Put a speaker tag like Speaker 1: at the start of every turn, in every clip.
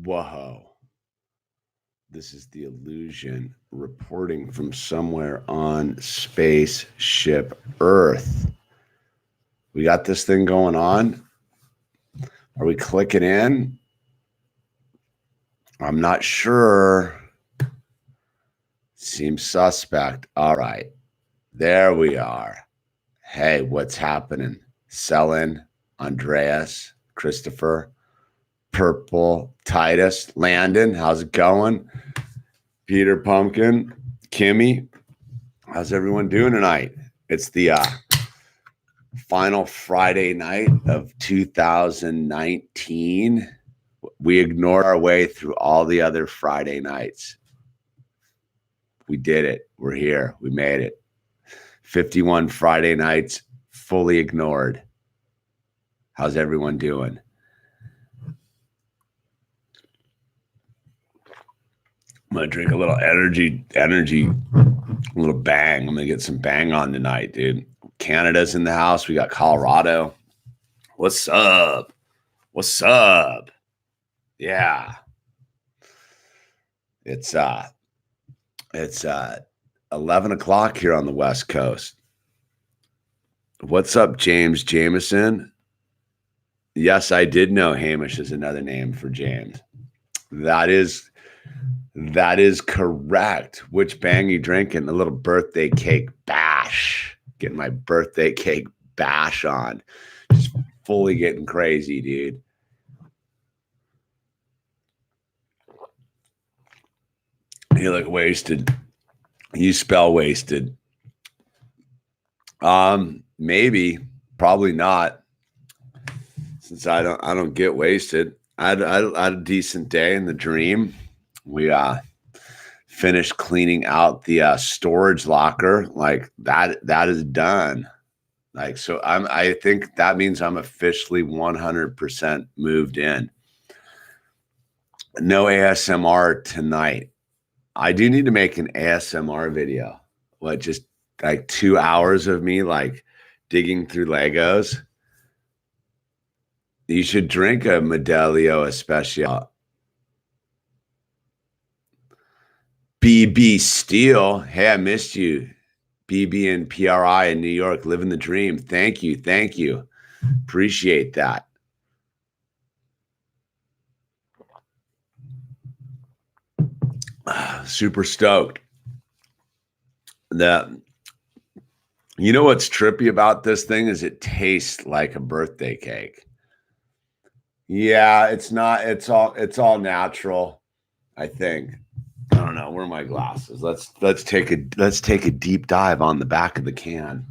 Speaker 1: Whoa. This is the illusion reporting from somewhere on spaceship Earth. We got this thing going on. Are we clicking in? I'm not sure. Seems suspect. All right. There we are. Hey, what's happening? Selin, Andreas, Christopher, Purple, Titus, Landon, how's it going? Peter Pumpkin, Kimmy, how's everyone doing tonight? It's the final Friday night of 2019. We ignored our way through all the other Friday nights. We did it. We're here. We made it. 51 Friday nights fully ignored. How's everyone doing? I'm going to drink a little energy, a little bang. I'm going to get some bang on tonight, dude. Canada's in the house. We got Colorado. What's up? What's up? Yeah. It's 11 o'clock here on the West Coast. What's up, James Jameson? Yes, I did know Hamish is another name for James. That is correct. Which bang you drinking? A little birthday cake bash. Getting my birthday cake bash on. Just fully getting crazy, dude. You look wasted. You spell wasted. Maybe, probably not. Since I don't get wasted. I had a decent day in the dream. We finished cleaning out the storage locker. Like that is done. Like, so I think that means I'm officially 100% moved in. No ASMR tonight. I do need to make an ASMR video. What, just like 2 hours of me like digging through Legos? You should drink a Modelo Especial. BB Steele. Hey, I missed you. BB and PRI in New York, living the dream. Thank you. Thank you. Appreciate that. Super stoked. You know what's trippy about this thing is it tastes like a birthday cake. Yeah, it's not. It's all natural, I think. I don't know. Where are my glasses? Let's take a deep dive on the back of the can.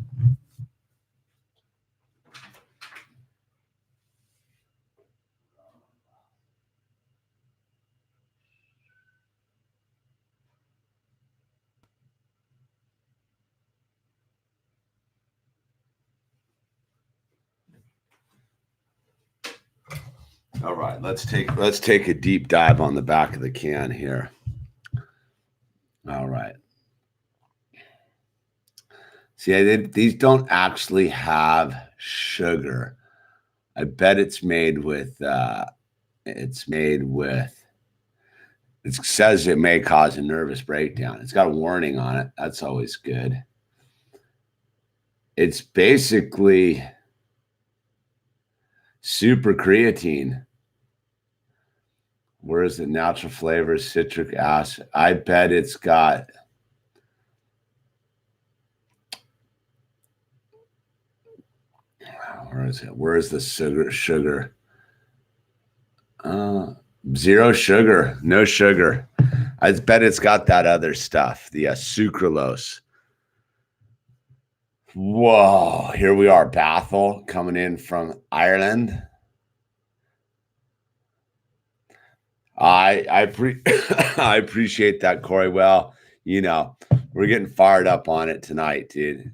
Speaker 1: All right, let's take a deep dive on the back of the can here. All right. See, these don't actually have sugar. I bet it's made with. It says it may cause a nervous breakdown. It's got a warning on it. That's always good. It's basically super creatine. Where is the natural flavor? Citric acid. I bet it's got. Where is it? Where is the sugar? Zero sugar. No sugar. I bet it's got that other stuff. The sucralose. Whoa. Here we are. Bathel coming in from Ireland. I appreciate that, Corey. Well, you know, we're getting fired up on it tonight, dude.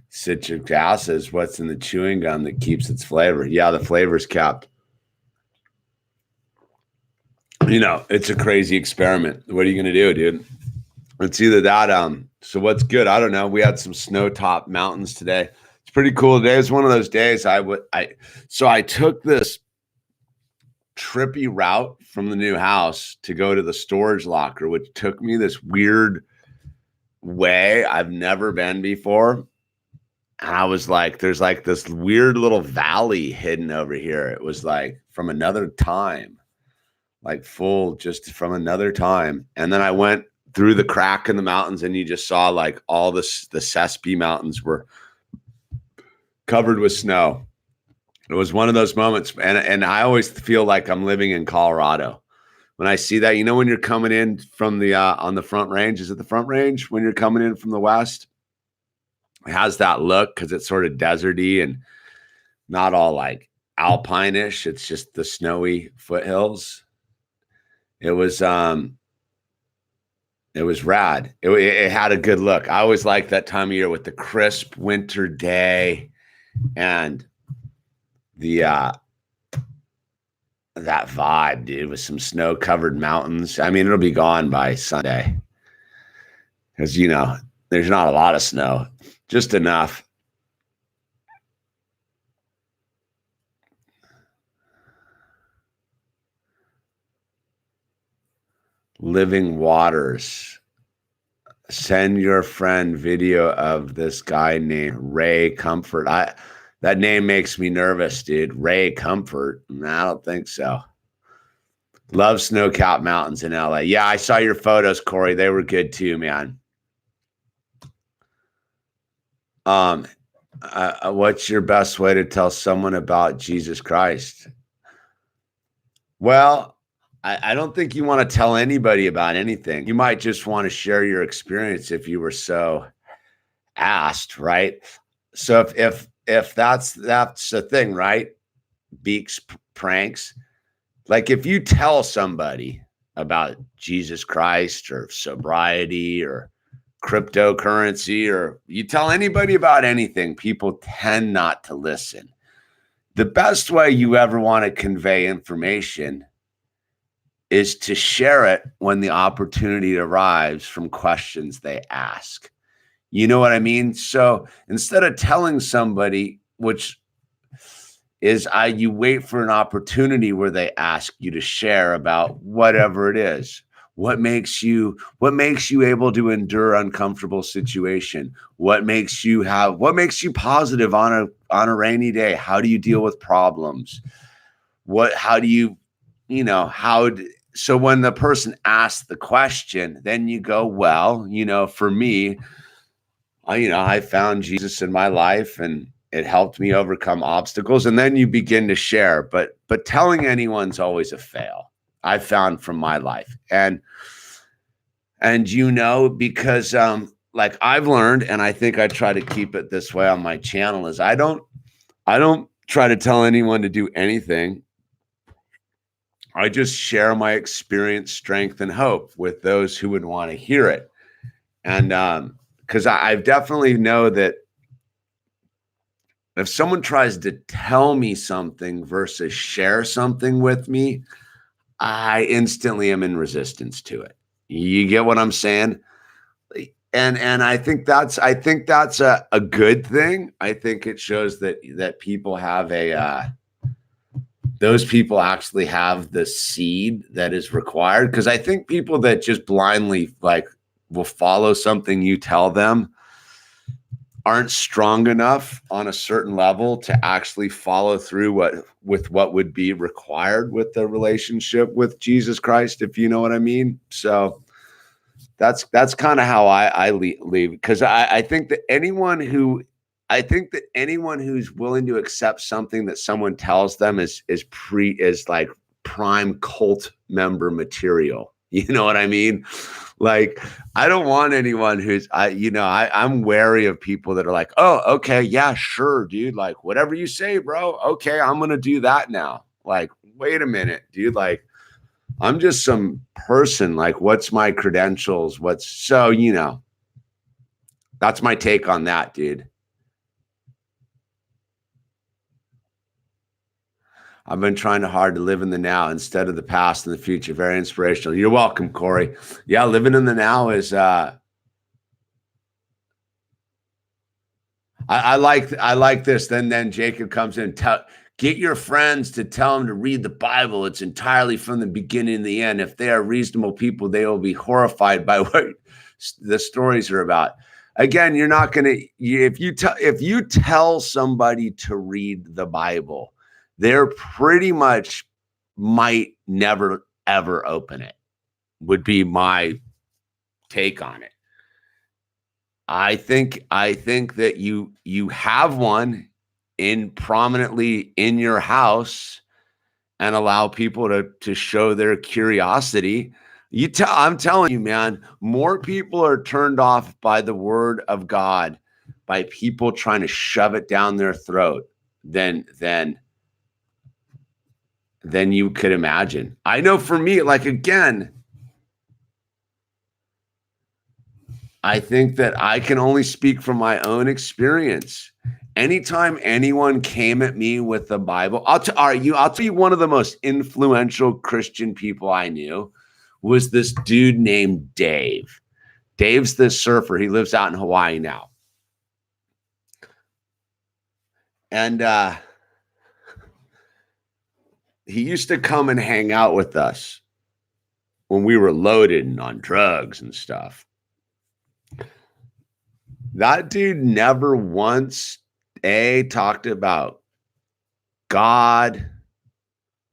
Speaker 1: Citric acid is what's in the chewing gum that keeps its flavor. Yeah, the flavor's kept. You know, it's a crazy experiment. What are you going to do, dude? It's either that. So what's good? I don't know. We had some snow-topped mountains today. It's pretty cool today. It's one of those days so I took this trippy route from the new house to go to the storage locker, which took me this weird way I've never been before. And I was like, there's like this weird little valley hidden over here. It was like from another time, like full just from another time. And then I went through the crack in the mountains and you just saw like all the Sespe Mountains were covered with snow. It was one of those moments. And I always feel like I'm living in Colorado. When I see that, you know, when you're coming in from the, on the Front Range, is it the Front Range? When you're coming in from the west, it has that look because it's sort of deserty and not all like alpine-ish. It's just the snowy foothills. It was rad. It had a good look. I always like that time of year with the crisp winter day and the that vibe, dude, with some snow-covered mountains. I mean, it'll be gone by Sunday because, you know, there's not a lot of snow, just enough. Living Waters. Send your friend video of this guy named Ray Comfort. That name makes me nervous, dude. Ray Comfort. I don't think so. Love snow-capped mountains in LA. Yeah, I saw your photos, Corey. They were good too, man. What's your best way to tell someone about Jesus Christ? Well, I don't think you want to tell anybody about anything. You might just want to share your experience if you were so asked, right? So if that's the thing, right? Beaks, pranks. Like if you tell somebody about Jesus Christ or sobriety or cryptocurrency, or you tell anybody about anything, people tend not to listen. The best way you ever want to convey information is to share it when the opportunity arrives from questions they ask. You know what I mean? So instead of telling somebody, which is you wait for an opportunity where they ask you to share about whatever it is. What makes you able to endure uncomfortable situation? What makes you positive on a rainy day? How do you deal with problems? How do you, so when the person asks the question, then you go, well, for me, I found Jesus in my life and it helped me overcome obstacles. And then you begin to share, but telling anyone's always a fail. I found from my life. And because like I've learned, and I think I try to keep it this way on my channel, is I don't try to tell anyone to do anything. I just share my experience, strength, and hope with those who would want to hear it. And because I definitely know that if someone tries to tell me something versus share something with me, I instantly am in resistance to it. You get what I'm saying? And I think that's a good thing. I think it shows that people have those people actually have the seed that is required. Because I think people that just blindly will follow something you tell them aren't strong enough on a certain level to actually follow through with what would be required with the relationship with Jesus Christ, if you know what I mean. So that's kind of how I leave, because I think that anyone who's willing to accept something that someone tells them is like prime cult member material. You know what I mean? Like, I don't want anyone who's, I'm wary of people that are like, oh, okay, yeah, sure, dude. Like, whatever you say, bro. Okay, I'm going to do that now. Like, wait a minute, dude. Like, I'm just some person. Like, what's my credentials? That's my take on that, dude. I've been trying hard to live in the now instead of the past and the future. Very inspirational. You're welcome, Corey. Yeah, living in the now is I like this. Then Jacob comes in. Get your friends to tell them to read the Bible. It's entirely from the beginning to the end. If they are reasonable people, they will be horrified by what the stories are about. Again, you're not going to, if you tell somebody to read the Bible, they're pretty much might never, ever open it, would be my take on it. I think that you have one in prominently in your house and allow people to show their curiosity. I'm telling you, man, more people are turned off by the word of God, by people trying to shove it down their throat than you could imagine. I know for me, like, again, I think that I can only speak from my own experience. Anytime anyone came at me with the Bible, I'll tell you one of the most influential Christian people I knew was this dude named Dave. Dave's this surfer. He lives out in Hawaii now. And he used to come and hang out with us when we were loaded and on drugs and stuff. That dude never once talked about God,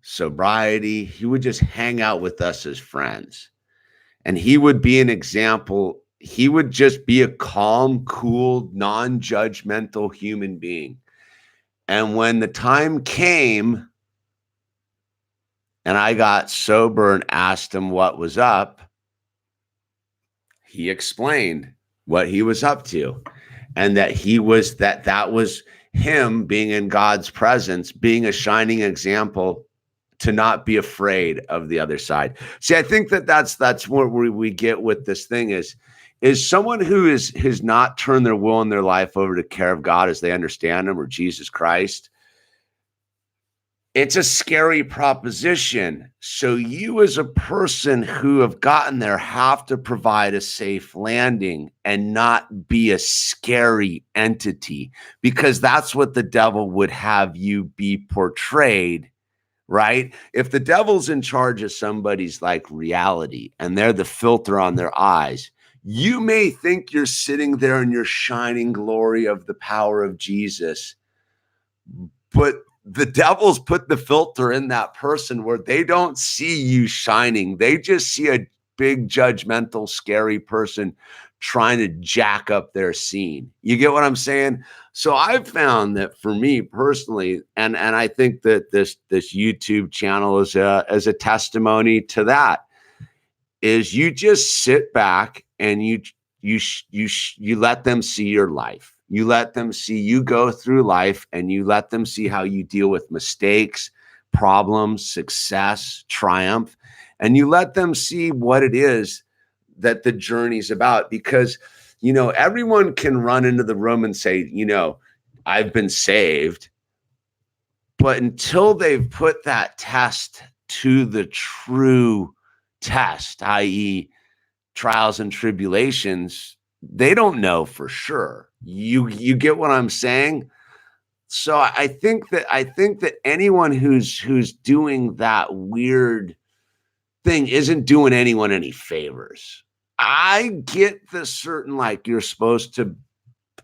Speaker 1: sobriety. He would just hang out with us as friends. And he would be an example. He would just be a calm, cool, non-judgmental human being. And when the time came and I got sober and asked him what was up, he explained what he was up to, and that that was him being in God's presence, being a shining example to not be afraid of the other side. See, I think that's where we get with this thing is someone who has not turned their will and their life over to care of God as they understand him, or Jesus Christ. It's a scary proposition. So you, as a person who have gotten there, have to provide a safe landing and not be a scary entity, because that's what the devil would have you be portrayed, right? If the devil's in charge of somebody's like reality and they're the filter on their eyes, you may think you're sitting there in your shining glory of the power of Jesus, but the devil's put the filter in that person where they don't see you shining. They just see a big, judgmental, scary person trying to jack up their scene. You get what I'm saying? So I've found that for me personally, and I think that this YouTube channel is a testimony to that, is you just sit back and you let them see your life. You let them see you go through life, and you let them see how you deal with mistakes, problems, success, triumph, and you let them see what it is that the journey's about. Because, everyone can run into the room and say, I've been saved, but until they've put that test to the true test, i.e., trials and tribulations, they don't know for sure. You get what I'm saying? So I think that anyone who's doing that weird thing isn't doing anyone any favors. I get the certain, like, you're supposed to.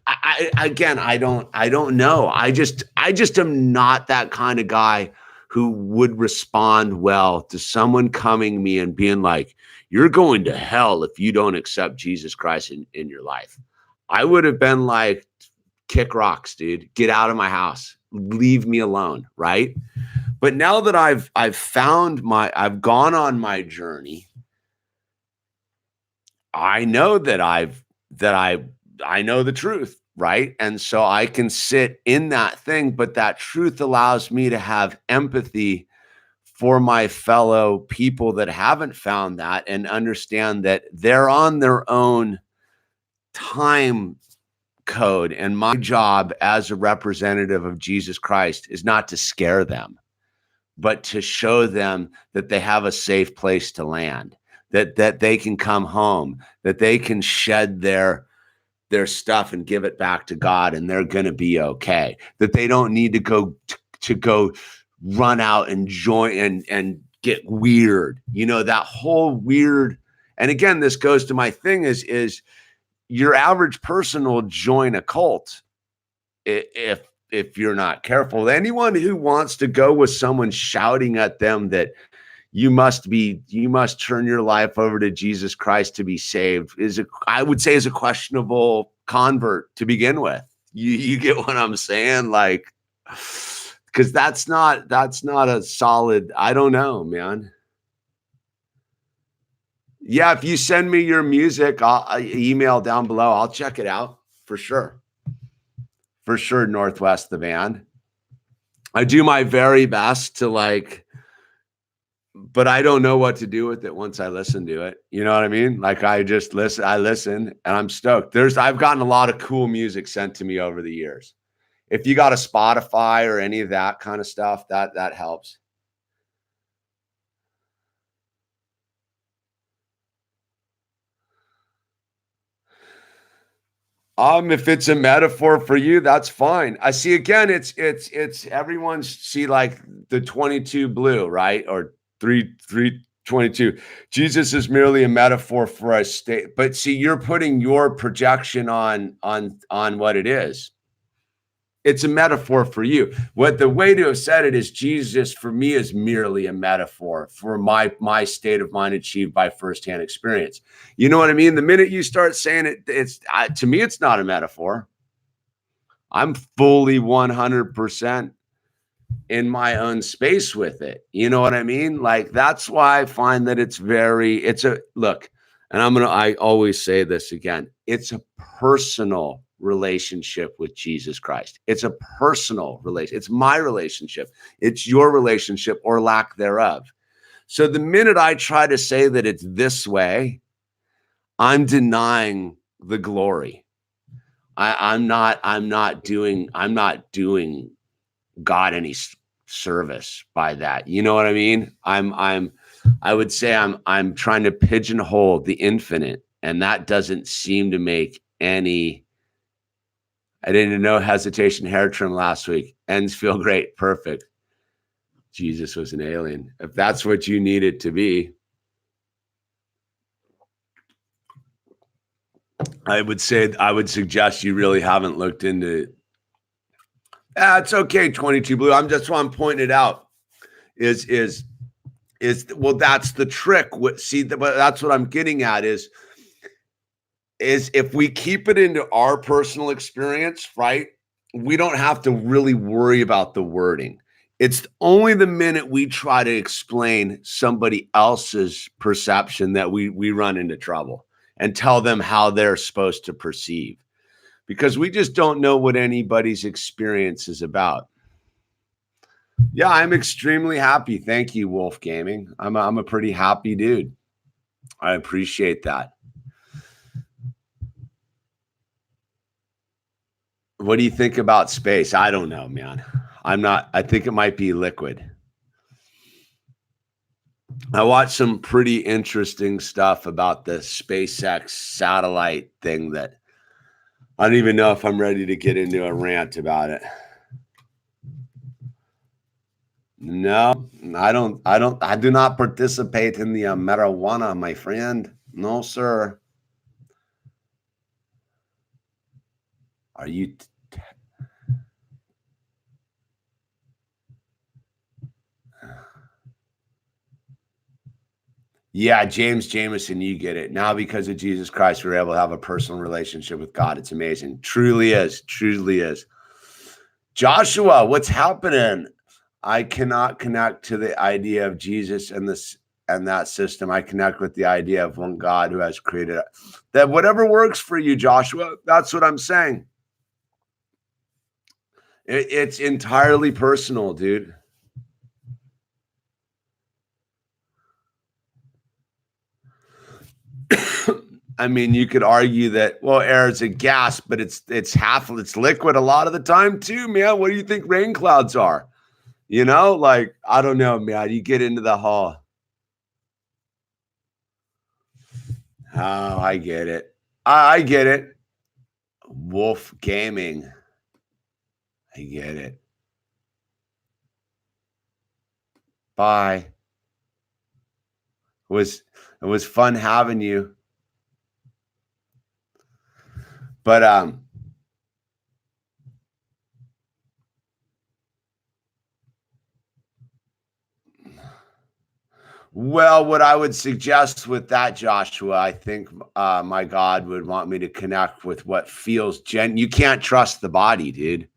Speaker 1: I don't know. I just am not that kind of guy who would respond well to someone coming to me and being like, you're going to hell if you don't accept Jesus Christ in your life. I would have been like, kick rocks, dude. Get out of my house. Leave me alone, right? But now that I've gone on my journey, I know that I know the truth, right? And so I can sit in that thing, but that truth allows me to have empathy for my fellow people that haven't found that, and understand that they're on their own time code. And my job as a representative of Jesus Christ is not to scare them, but to show them that they have a safe place to land, that they can come home, that they can shed their stuff and give it back to God, and they're going to be okay, that they don't need to go to go run out and join and get weird. That whole weird. And again, this goes to my thing is your average person will join a cult if you're not careful. Anyone who wants to go with someone shouting at them that you must turn your life over to Jesus Christ to be saved I would say is a questionable convert to begin with. You get what I'm saying? Like, because that's not a solid, I don't know, man. Yeah, if you send me your music, I'll email down below. I'll check it out for sure. For sure, Northwest the band. I do my very best to but I don't know what to do with it once I listen to it. You know what I mean? Like I listen and I'm stoked. I've gotten a lot of cool music sent to me over the years. If you got a Spotify or any of that kind of stuff, that helps. If it's a metaphor for you, that's fine. I see. Again, it's everyone's like the 22 blue, right? Or 322. Jesus is merely a metaphor for a state. But see, you're putting your projection on what it is. It's a metaphor for you. What the way to have said it is, Jesus for me is merely a metaphor for my state of mind achieved by firsthand experience. You know what I mean? The minute you start saying it, to me, it's not a metaphor. I'm fully 100% in my own space with it. You know what I mean? Like, that's why I find that look, and I always say this again, it's a personal relationship with Jesus Christ. It's a personal relation. It's my relationship. It's your relationship or lack thereof. So the minute I try to say that it's this way, I'm denying the glory. I'm not doing God any service by that. You know what I mean? I would say I'm trying to pigeonhole the infinite, and that doesn't seem to make any. I didn't know hesitation hair trim last week. Ends feel great. Perfect. Jesus was an alien. If that's what you need it to be, I would suggest you really haven't looked into. It's okay, 22 blue. That's why I'm pointing it out. Well, that's the trick. That's what I'm getting at is if we keep it into our personal experience, right? We don't have to really worry about the wording. It's only the minute we try to explain somebody else's perception that we run into trouble and tell them how they're supposed to perceive, because we just don't know what anybody's experience is about. Yeah, I'm extremely happy. Thank you, Wolf Gaming. I'm a pretty happy dude. I appreciate that. What do you think about space? I don't know, man. I think it might be liquid. I watched some pretty interesting stuff about the SpaceX satellite thing that I don't even know if I'm ready to get into a rant about it. No, I do not participate in the marijuana, my friend. No, sir. Are you? Yeah, James Jameson, you get it. Now, because of Jesus Christ, we're able to have a personal relationship with God. It's amazing. Truly is. Truly is. Joshua, what's happening? I cannot connect to the idea of Jesus and that system. I connect with the idea of one God who has created it. That whatever works for you, Joshua, that's what I'm saying. It's entirely personal, dude. I mean, you could argue that, well, air is a gas, but it's liquid a lot of the time too, man. What do you think rain clouds are? You know, like, I don't know, man. You get into the hall. Oh, I get it. I get it. Wolf Gaming. I get it. Bye. It was fun having you. But well, what I would suggest with that, Joshua, I think my God would want me to connect with what feels you can't trust the body, dude.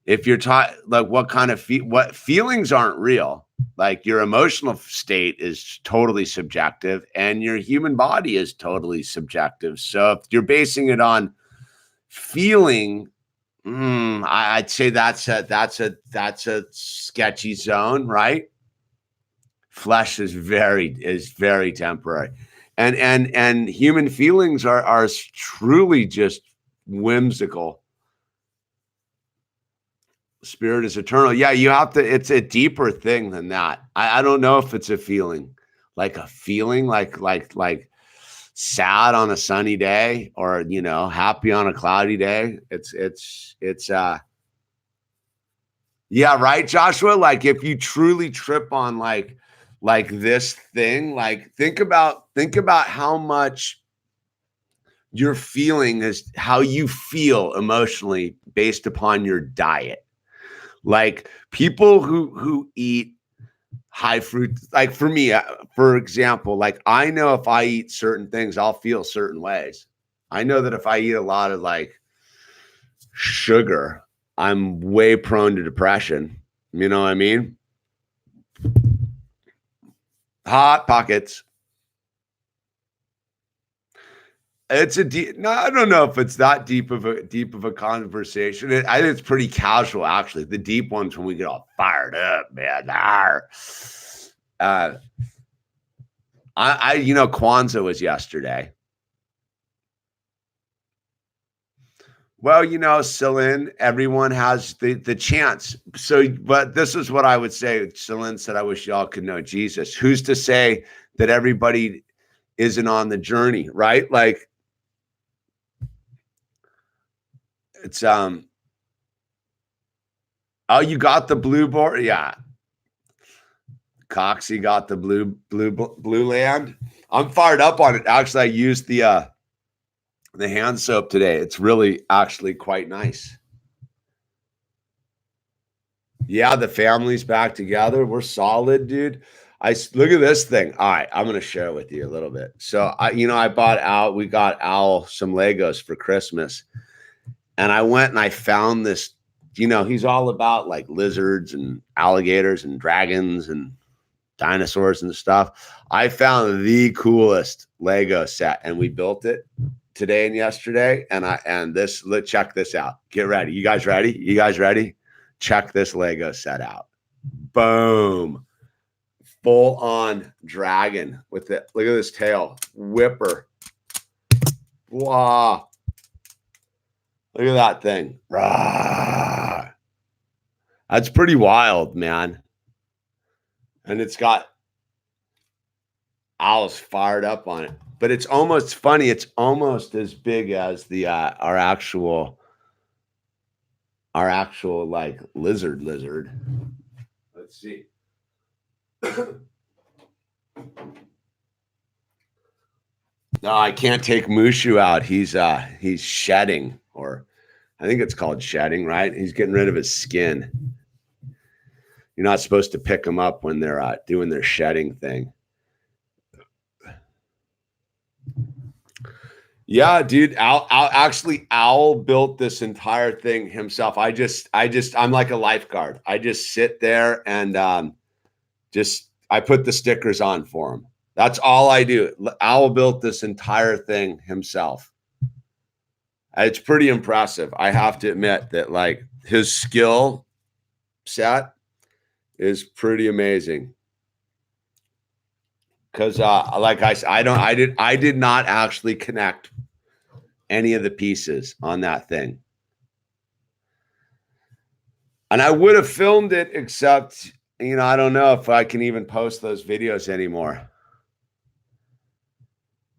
Speaker 1: If you're taught like what kind of what feelings aren't real, like your emotional state is totally subjective and your human body is totally subjective. So if you're basing it on feeling, I'd say that's a sketchy zone, right? Flesh is very temporary, and human feelings are truly just whimsical. Spirit is eternal. Yeah, you have to. It's a deeper thing than that. I don't know if it's a feeling, like sad on a sunny day, or happy on a cloudy day. It's yeah, right, Joshua. Like if you truly trip on like this thing, like think about how much your feeling is how you feel emotionally based upon your diet. Like people who eat high fruit, like for me, for example, like I know if I eat certain things, I'll feel certain ways. I know that if I eat a lot of like sugar, I'm way prone to depression. You know what I mean? Hot Pockets. It's a deep. No, I don't know if it's that deep of a conversation. I think it's pretty casual, actually. The deep ones when we get all fired up, man. Kwanzaa was yesterday. Well, Celine, everyone has the chance. So, but this is what I would say. Celine said, I wish y'all could know Jesus. Who's to say that everybody isn't on the journey, right? Like, it's oh, you got the blue board? Yeah. Coxie got the blue land. I'm fired up on it. Actually, I used the hand soap today. It's really actually quite nice. Yeah, the family's back together. We're solid, dude. I look at this thing. All right, I'm gonna share with you a little bit. So we got Owl some Legos for Christmas, and I went and I found this. He's all about like lizards and alligators and dragons and dinosaurs and stuff. I found the coolest Lego set, and we built it today and yesterday. Let's check this out. Get ready. You guys ready? You guys ready? Check this Lego set out. Boom. Full on dragon with it. Look at this tail. Whipper. Wow. Look at that thing. Rah. That's pretty wild, man. And it's got Owl's fired up on it. But it's almost funny. It's almost as big as the our actual like lizard. Let's see. No, I can't take Mushu out. He's shedding, or I think it's called shedding, right? He's getting rid of his skin. You're not supposed to pick them up when they're doing their shedding thing. Yeah, dude. Owl built this entire thing himself. I'm like a lifeguard. I just sit there and I put the stickers on for him. That's all I do. Owl built this entire thing himself. It's pretty impressive. I have to admit that like his skill set is pretty amazing. Because like I did not actually connect any of the pieces on that thing. And I would have filmed it, except, I don't know if I can even post those videos anymore.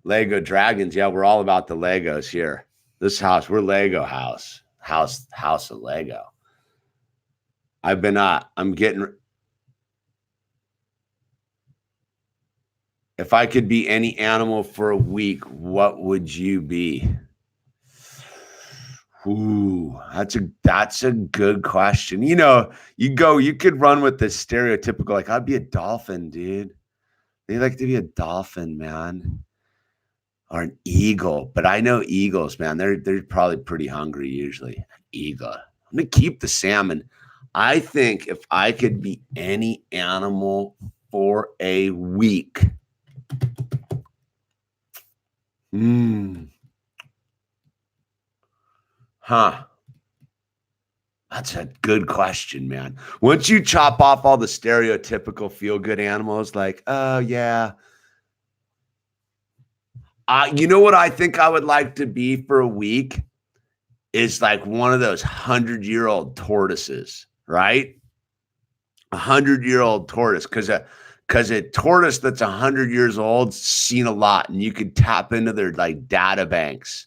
Speaker 1: Lego dragons. Yeah, we're all about the Legos here. This house, we're Lego house of Lego. I'm getting If I could be any animal for a week, what would you be? Ooh, that's a good question. You know, you could run with the stereotypical, like, I'd be a dolphin, dude. They like to be a dolphin, man. Or an eagle. But I know eagles, man. They're probably pretty hungry usually. Eagle. I'm gonna keep the salmon. I think if I could be any animal for a week. Huh. That's a good question, man. Once you chop off all the stereotypical feel-good animals, like, oh yeah. You know what I think I would like to be for a week is like one of those 100-year-old tortoises, right? 100-year-old tortoise, because a tortoise that's 100 years old seen a lot, and you could tap into their like data banks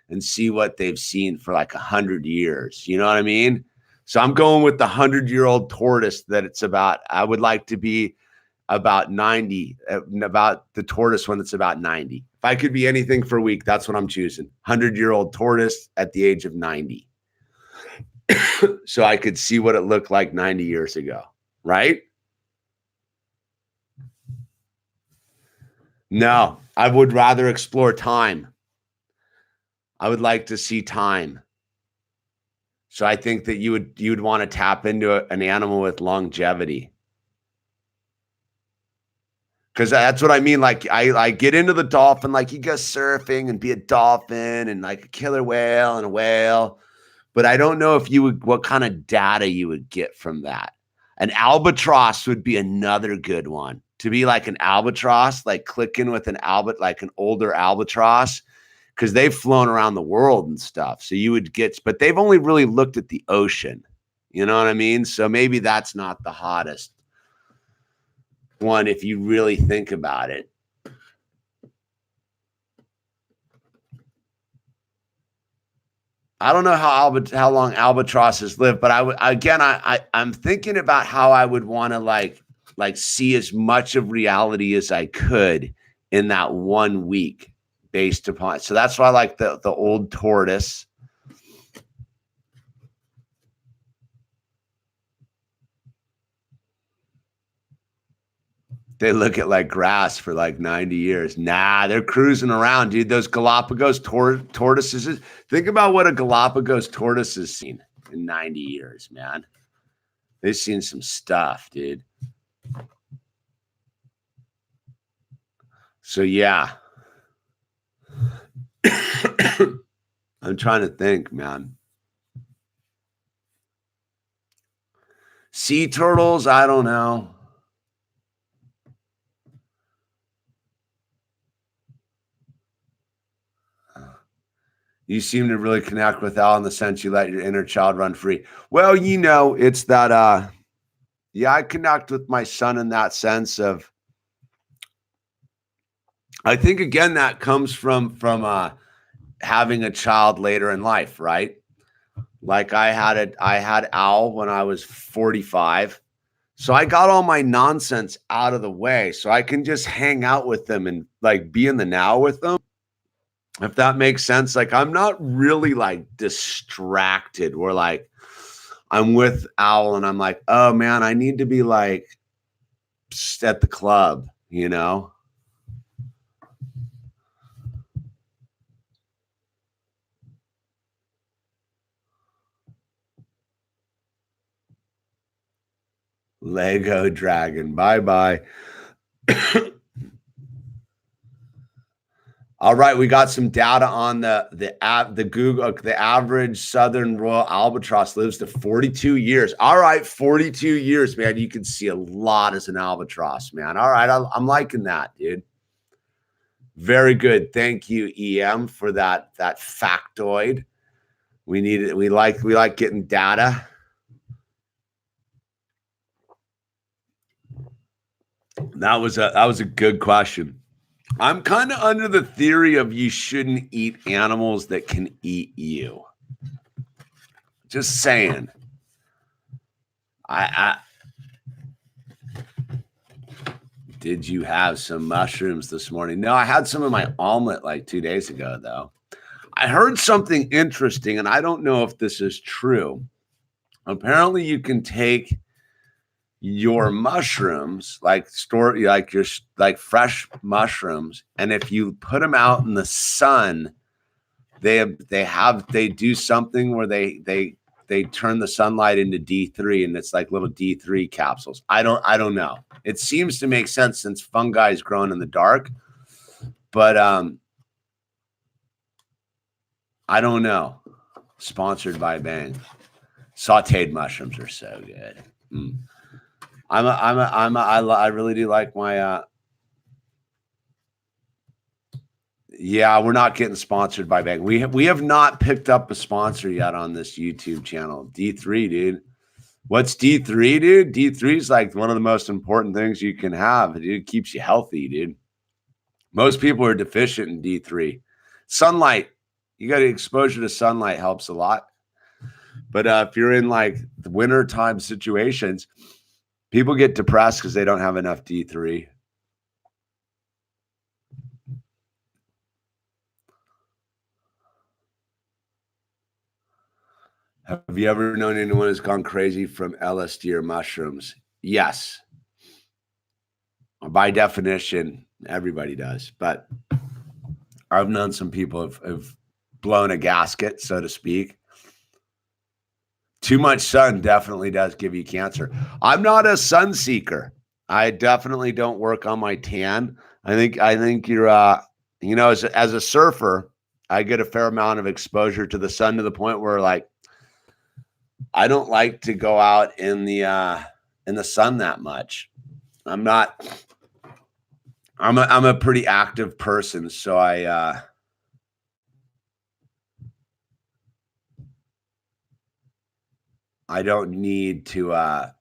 Speaker 1: and see what they've seen for like 100 years. You know what I mean? So I'm going with the 100-year-old tortoise that it's about. I would like to be about 90, about the tortoise when it's about 90. If I could be anything for a week, that's what I'm choosing. 100-year-old tortoise at the age of 90. So I could see what it looked like 90 years ago, right? No, I would rather explore time. I would like to see time. So I think that you would want to tap into an animal with longevity. Because that's what I mean. Like I get into the dolphin, like you go surfing and be a dolphin and like a killer whale and a whale. But I don't know if what kind of data you would get from that. An albatross would be another good one. To be like an albatross, like clicking with like an older albatross, because they've flown around the world and stuff. So you would get, but they've only really looked at the ocean. You know what I mean? So maybe that's not the hottest one if you really think about it. I don't know how long albatrosses live, but I'm thinking about how I would want to like see as much of reality as I could in that 1 week based upon. So that's why I like the old tortoise. They look at like grass for like 90 years. Nah, they're cruising around, dude. Those Galapagos tortoises. Think about what a Galapagos tortoise has seen in 90 years, man. They've seen some stuff, dude. So yeah. I'm trying to think, man. Sea turtles, I don't know. You seem to really connect with Al in the sense you let your inner child run free. Well, you know, it's that yeah, I connect with my son in that sense of, I think again that comes from having a child later in life, right? Like I had Al when I was 45. So I got all my nonsense out of the way so I can just hang out with them and like be in the now with them. If that makes sense. Like I'm not really like distracted. We're like, I'm with Owl and I'm like, oh man, I need to be like at the club, you know? Lego dragon. Bye-bye. All right, we got some data on the Google. The average southern royal albatross lives to 42 years. All right, 42 years, man. You can see a lot as an albatross, man. All right, I'm liking that, dude. Very good. Thank you, EM, for that factoid. We need it. We like getting data. That was a good question. I'm kind of under the theory of you shouldn't eat animals that can eat you. Just saying. Did you have some mushrooms this morning? No, I had some in my omelet like 2 days ago, though. I heard something interesting, and I don't know if this is true. Apparently, you can take your mushrooms, like fresh mushrooms, and if you put them out in the sun, they do something where they turn the sunlight into D3, and it's like little D3 capsules. I don't know. It seems to make sense since fungi is grown in the dark, but I don't know. Sponsored by Bang. Sauteed mushrooms are so good. I really do like my yeah, we're not getting sponsored by Bang. We have not picked up a sponsor yet on this YouTube channel. D3, dude. What's D3, dude? D3 is like one of the most important things you can have. It keeps you healthy, dude. Most people are deficient in D3. Sunlight. You got exposure to sunlight helps a lot. But if you're in like the wintertime situations, people get depressed because they don't have enough D3. Have you ever known anyone who's gone crazy from LSD or mushrooms? Yes. By definition, everybody does. But I've known some people have blown a gasket, so to speak. Too much sun definitely does give you cancer. I'm not a sun seeker. I definitely don't work on my tan. I think you're as a surfer, I get a fair amount of exposure to the sun to the point where like I don't like to go out in the sun that much. I'm a pretty active person, so I don't need to I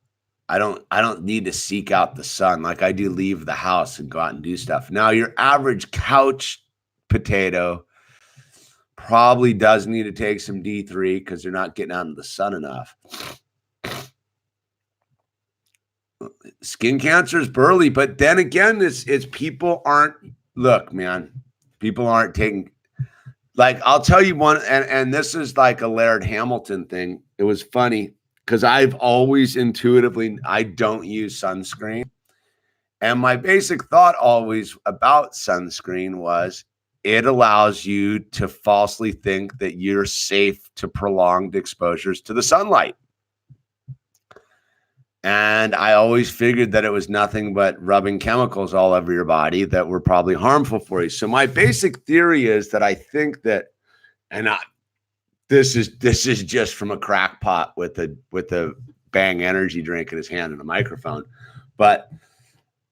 Speaker 1: don't need to seek out the sun. Like I do leave the house and go out and do stuff. Now your average couch potato probably does need to take some D3 because they're not getting out in the sun enough. Skin cancer is burly, but then again, it's people aren't people aren't taking, like, I'll tell you one, and this is like a Laird Hamilton thing. It was funny because I've always intuitively, I don't use sunscreen. And my basic thought always about sunscreen was it allows you to falsely think that you're safe to prolonged exposures to the sunlight. And I always figured that it was nothing but rubbing chemicals all over your body that were probably harmful for you. So my basic theory is that I think that, and this is just from a crackpot with a Bang energy drink in his hand and a microphone, but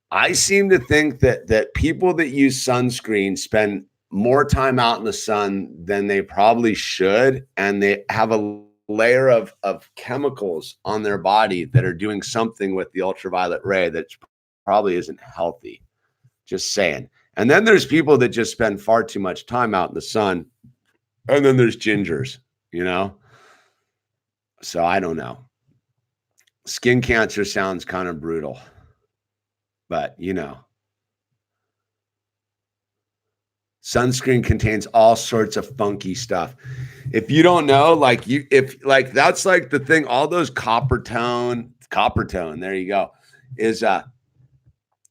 Speaker 1: I seem to think that people that use sunscreen spend more time out in the sun than they probably should, and they have a layer of chemicals on their body that are doing something with the ultraviolet ray that probably isn't healthy. Just saying. And then there's people that just spend far too much time out in the sun. And then there's gingers, So I don't know. Skin cancer sounds kind of brutal, but sunscreen contains all sorts of funky stuff. If you don't know, that's like the thing, all those copper tone, there you go, is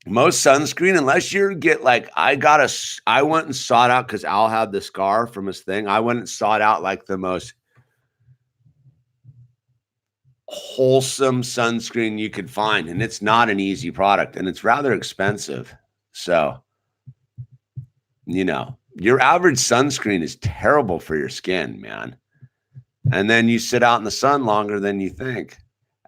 Speaker 1: most sunscreen, unless you get like, I went and sought out, because Al had the scar from his thing. I went and sought out like the most wholesome sunscreen you could find. And it's not an easy product, and it's rather expensive. So, your average sunscreen is terrible for your skin, man. And then you sit out in the sun longer than you think.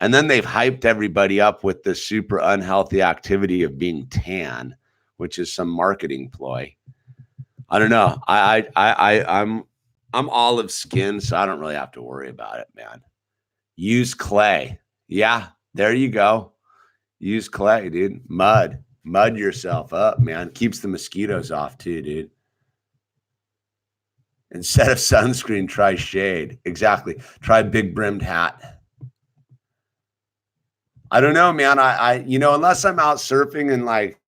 Speaker 1: And then they've hyped everybody up with the super unhealthy activity of being tan, which is some marketing ploy. I don't know. I'm olive skin, so I don't really have to worry about it, man. Use clay. Yeah, there you go. Use clay, dude. Mud yourself up, man. Keeps the mosquitoes off too, dude. Instead of sunscreen, try shade. Exactly. Try big brimmed hat. I don't know, man. I unless I'm out surfing and like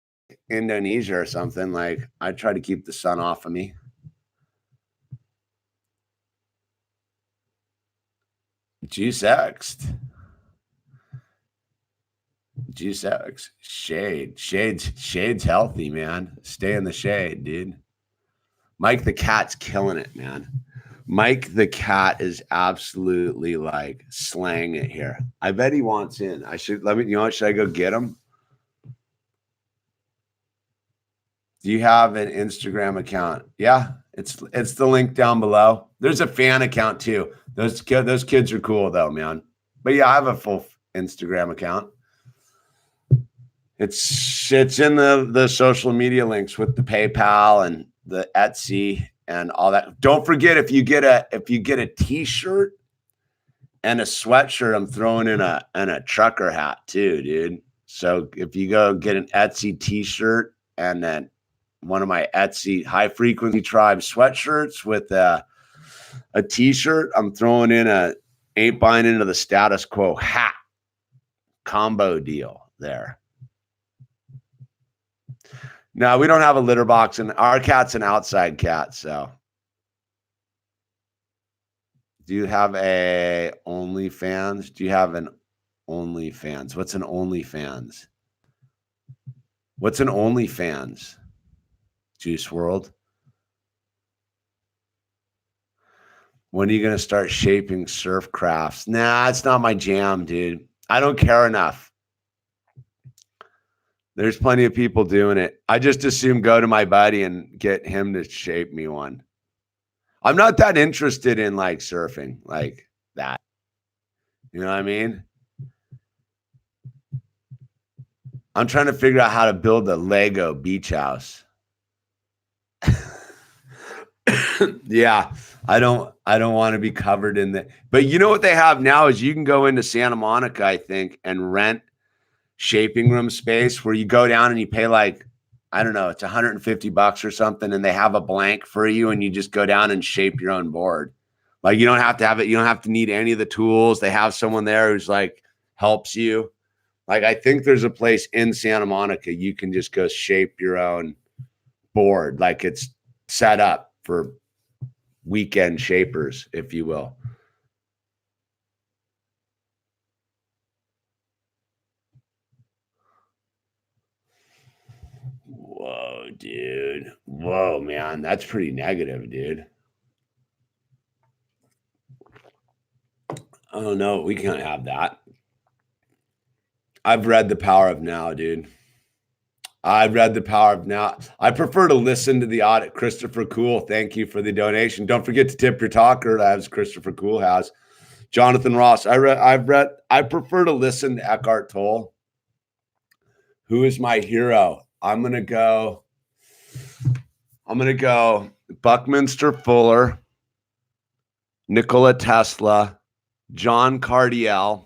Speaker 1: Indonesia or something, like I try to keep the sun off of me. Juice X. Shade's healthy, man. Stay in the shade, dude. Mike the cat's killing it, man. Mike the cat is absolutely like slaying it here. I bet he wants in. Should I go get him? Do you have an Instagram account? Yeah, it's the link down below. There's a fan account too. Those kids are cool though, man. But yeah, I have a full Instagram account. It's in the social media links with the PayPal and the Etsy and all that. Don't forget, if you get a t-shirt and a sweatshirt, I'm throwing in a trucker hat too, dude. So if you go get an Etsy t-shirt and then one of my Etsy high frequency tribe sweatshirts with a t-shirt, I'm throwing in a ain't buying into the status quo hat combo deal there. No, we don't have a litter box, and our cat's an outside cat. So, do you have a OnlyFans? Do you have an OnlyFans? What's an OnlyFans? What's an OnlyFans? Juice World. When are you going to start shaping surf crafts? Nah, it's not my jam, dude. I don't care enough. There's plenty of people doing it. I just assume go to my buddy and get him to shape me one. I'm not that interested in like surfing like that. You know what I mean? I'm trying to figure out how to build a Lego beach house. Yeah, I don't want to be covered in the. But you know what they have now is you can go into Santa Monica, I think, and rent shaping room space where you go down and you pay like, I don't know, it's $150 or something, and they have a blank for you and you just go down and shape your own board. Like you don't have to have it, you don't have to need any of the tools. They have someone there who's like helps you. Like I think there's a place in Santa Monica you can just go shape your own board. Like it's set up for weekend shapers, if you will. Whoa, dude. Whoa, man. That's pretty negative, dude. Oh, no, we can't have that. I've read The Power of Now, dude. I've read The Power of Now. I prefer to listen to the audit. Christopher Cool, thank you for the donation. Don't forget to tip your talker, as Christopher Cool has. Jonathan Ross, I prefer to listen to Eckhart Tolle. Who is my hero? I'm gonna go Buckminster Fuller, Nikola Tesla, John Cardiel,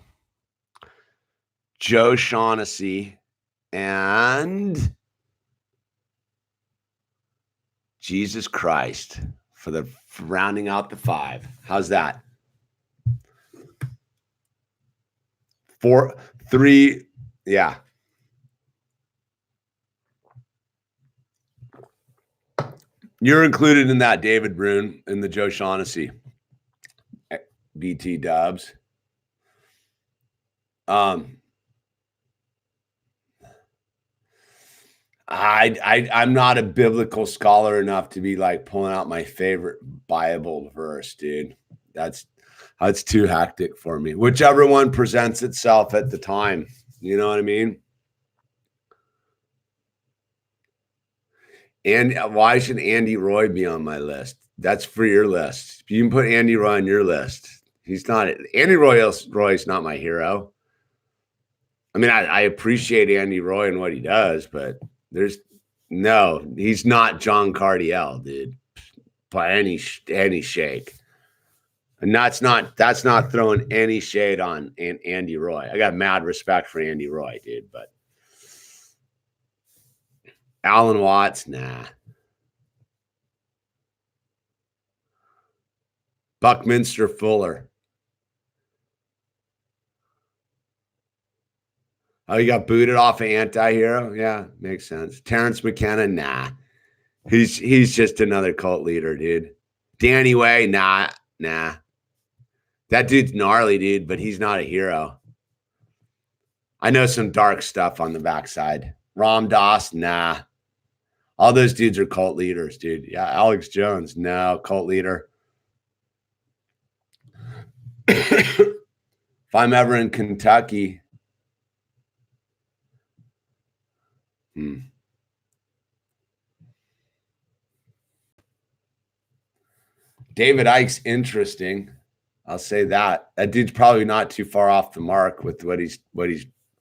Speaker 1: Joe Shaughnessy, and Jesus Christ for rounding out the 5. How's that? 4, 3, yeah. You're included in that, David Brune, in the Joe Shaughnessy. BT Dubs. I'm not a biblical scholar enough to be like pulling out my favorite Bible verse, dude. That's too hectic for me. Whichever one presents itself at the time. You know what I mean? And why should Andy Roy be on my list? That's for your list. You can put Andy Roy on your list. He's not. Andy Roy's not my hero. I mean, I appreciate Andy Roy and what he does, but he's not John Cardiel, dude, by any shake. And that's not throwing any shade on Andy Roy. I got mad respect for Andy Roy, dude, but Alan Watts, nah. Buckminster Fuller. Oh, you got booted off of Anti-Hero? Yeah, makes sense. Terrence McKenna? Nah. He's just another cult leader, dude. Danny Way? Nah. That dude's gnarly, dude, but he's not a hero. I know some dark stuff on the backside. Ram Dass? Nah. All those dudes are cult leaders, dude. Yeah, Alex Jones? No, cult leader. If I'm ever in Kentucky, David Icke's interesting. I'll say that. That dude's probably not too far off the mark with what he's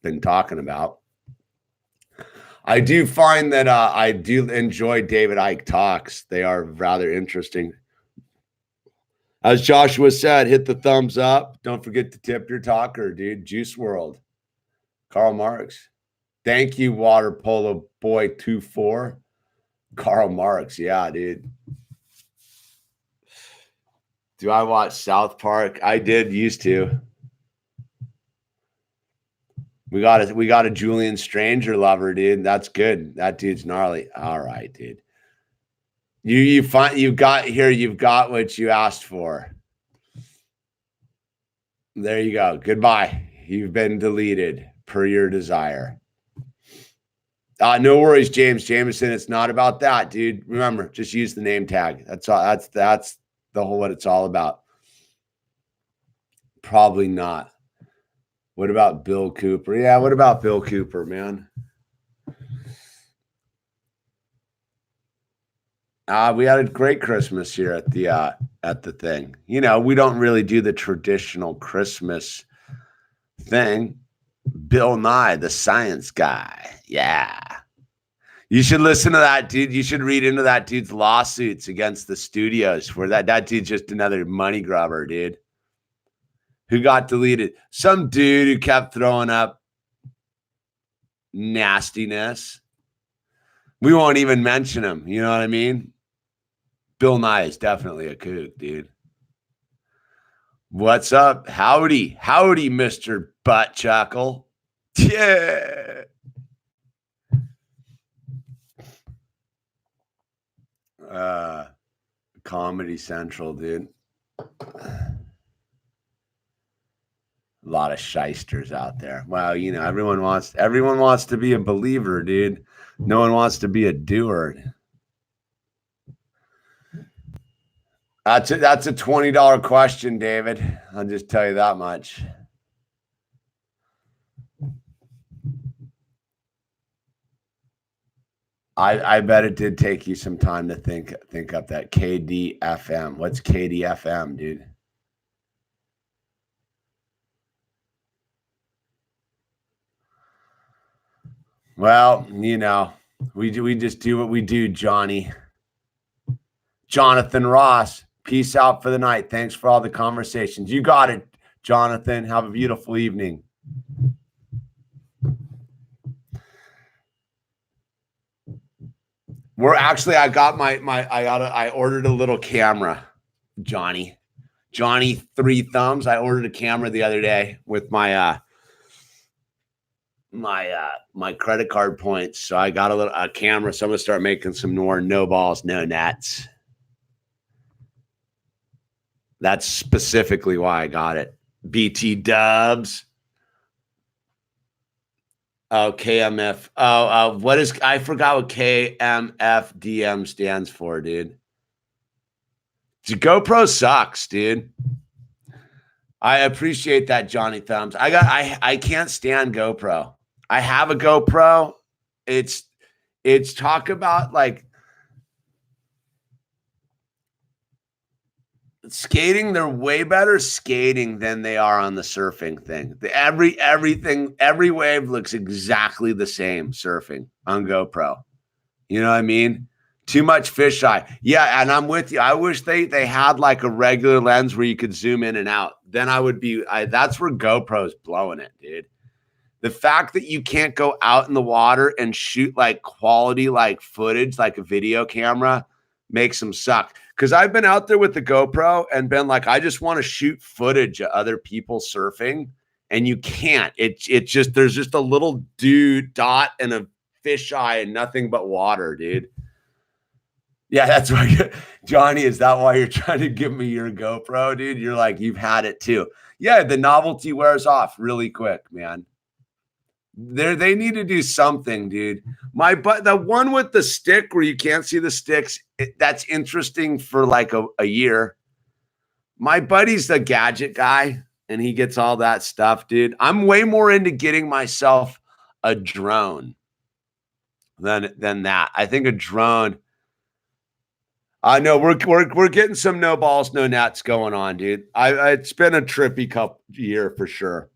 Speaker 1: been talking about. I do find that I do enjoy David Icke talks. They are rather interesting. As Joshua said, hit the thumbs up. Don't forget to tip your talker, dude. Juice World. Karl Marx. Thank you, Water Polo Boy 24. Karl Marx. Yeah, dude. Do I watch South Park? I did used to. We got a Julian Stranger lover, dude. That's good. That dude's gnarly. All right, dude. You've got what you asked for. There you go. Goodbye. You've been deleted per your desire. No worries, James Jameson. It's not about that, dude. Remember, just use the name tag. That's all. That's the whole what it's all about. Probably not. What about Bill Cooper? Yeah, what about Bill Cooper, man? We had a great Christmas here at the thing. You know, we don't really do the traditional Christmas thing. Bill Nye, the science guy. Yeah. You should listen to that, dude. You should read into that dude's lawsuits against the studios where that dude's just another money grubber, dude. Who got deleted? Some dude who kept throwing up nastiness. We won't even mention him. You know what I mean? Bill Nye is definitely a kook, dude. What's up? Howdy, Mr. Butt Chuckle. Yeah. Comedy Central, dude. A lot of shysters out there. Well, you know, everyone wants to be a believer, dude. No one wants to be a doer. That's a $20 question, David. I'll just tell you that much. I bet it did take you some time to think up that KDFM. What's KDFM, dude? Well, you know, we just do what we do, Johnny. Jonathan Ross, peace out for the night. Thanks for all the conversations. You got it, Jonathan. Have a beautiful evening. We're actually, I ordered a little camera, Johnny 3 thumbs. I ordered a camera the other day with my my credit card points. So I got a camera. So I'm gonna start making some more no balls, no nets. That's specifically why I got it. BT dubs. Oh, KMF. Oh, what is, I forgot what KMFDM stands for, dude. GoPro sucks, dude. I appreciate that, Johnny Thumbs. I can't stand GoPro. I have a GoPro. It's talk about like skating. They're way better skating than they are on the surfing thing. Every wave looks exactly the same surfing on GoPro. You know what I mean? Too much fisheye. Yeah, and I'm with you. I wish they had like a regular lens where you could zoom in and out. Then I would be, that's where GoPro's blowing it, dude. The fact that you can't go out in the water and shoot like quality like footage, like a video camera, makes them suck. Because I've been out there with the GoPro and been like, I just want to shoot footage of other people surfing. and you can't. It's just there's just a little dude dot and a fisheye and nothing but water, dude. Yeah, that's why, Johnny. Is that why you're trying to give me your GoPro, dude? You're like, you've had it too. Yeah, the novelty wears off really quick, man. They need to do something, dude. The one with the stick where you can't see the sticks, that's interesting for like a year. My buddy's the gadget guy, and he gets all that stuff, dude. I'm way more into getting myself a drone than that. I think a drone. I know we're getting some no balls, no nets going on, dude. It's been a trippy year for sure.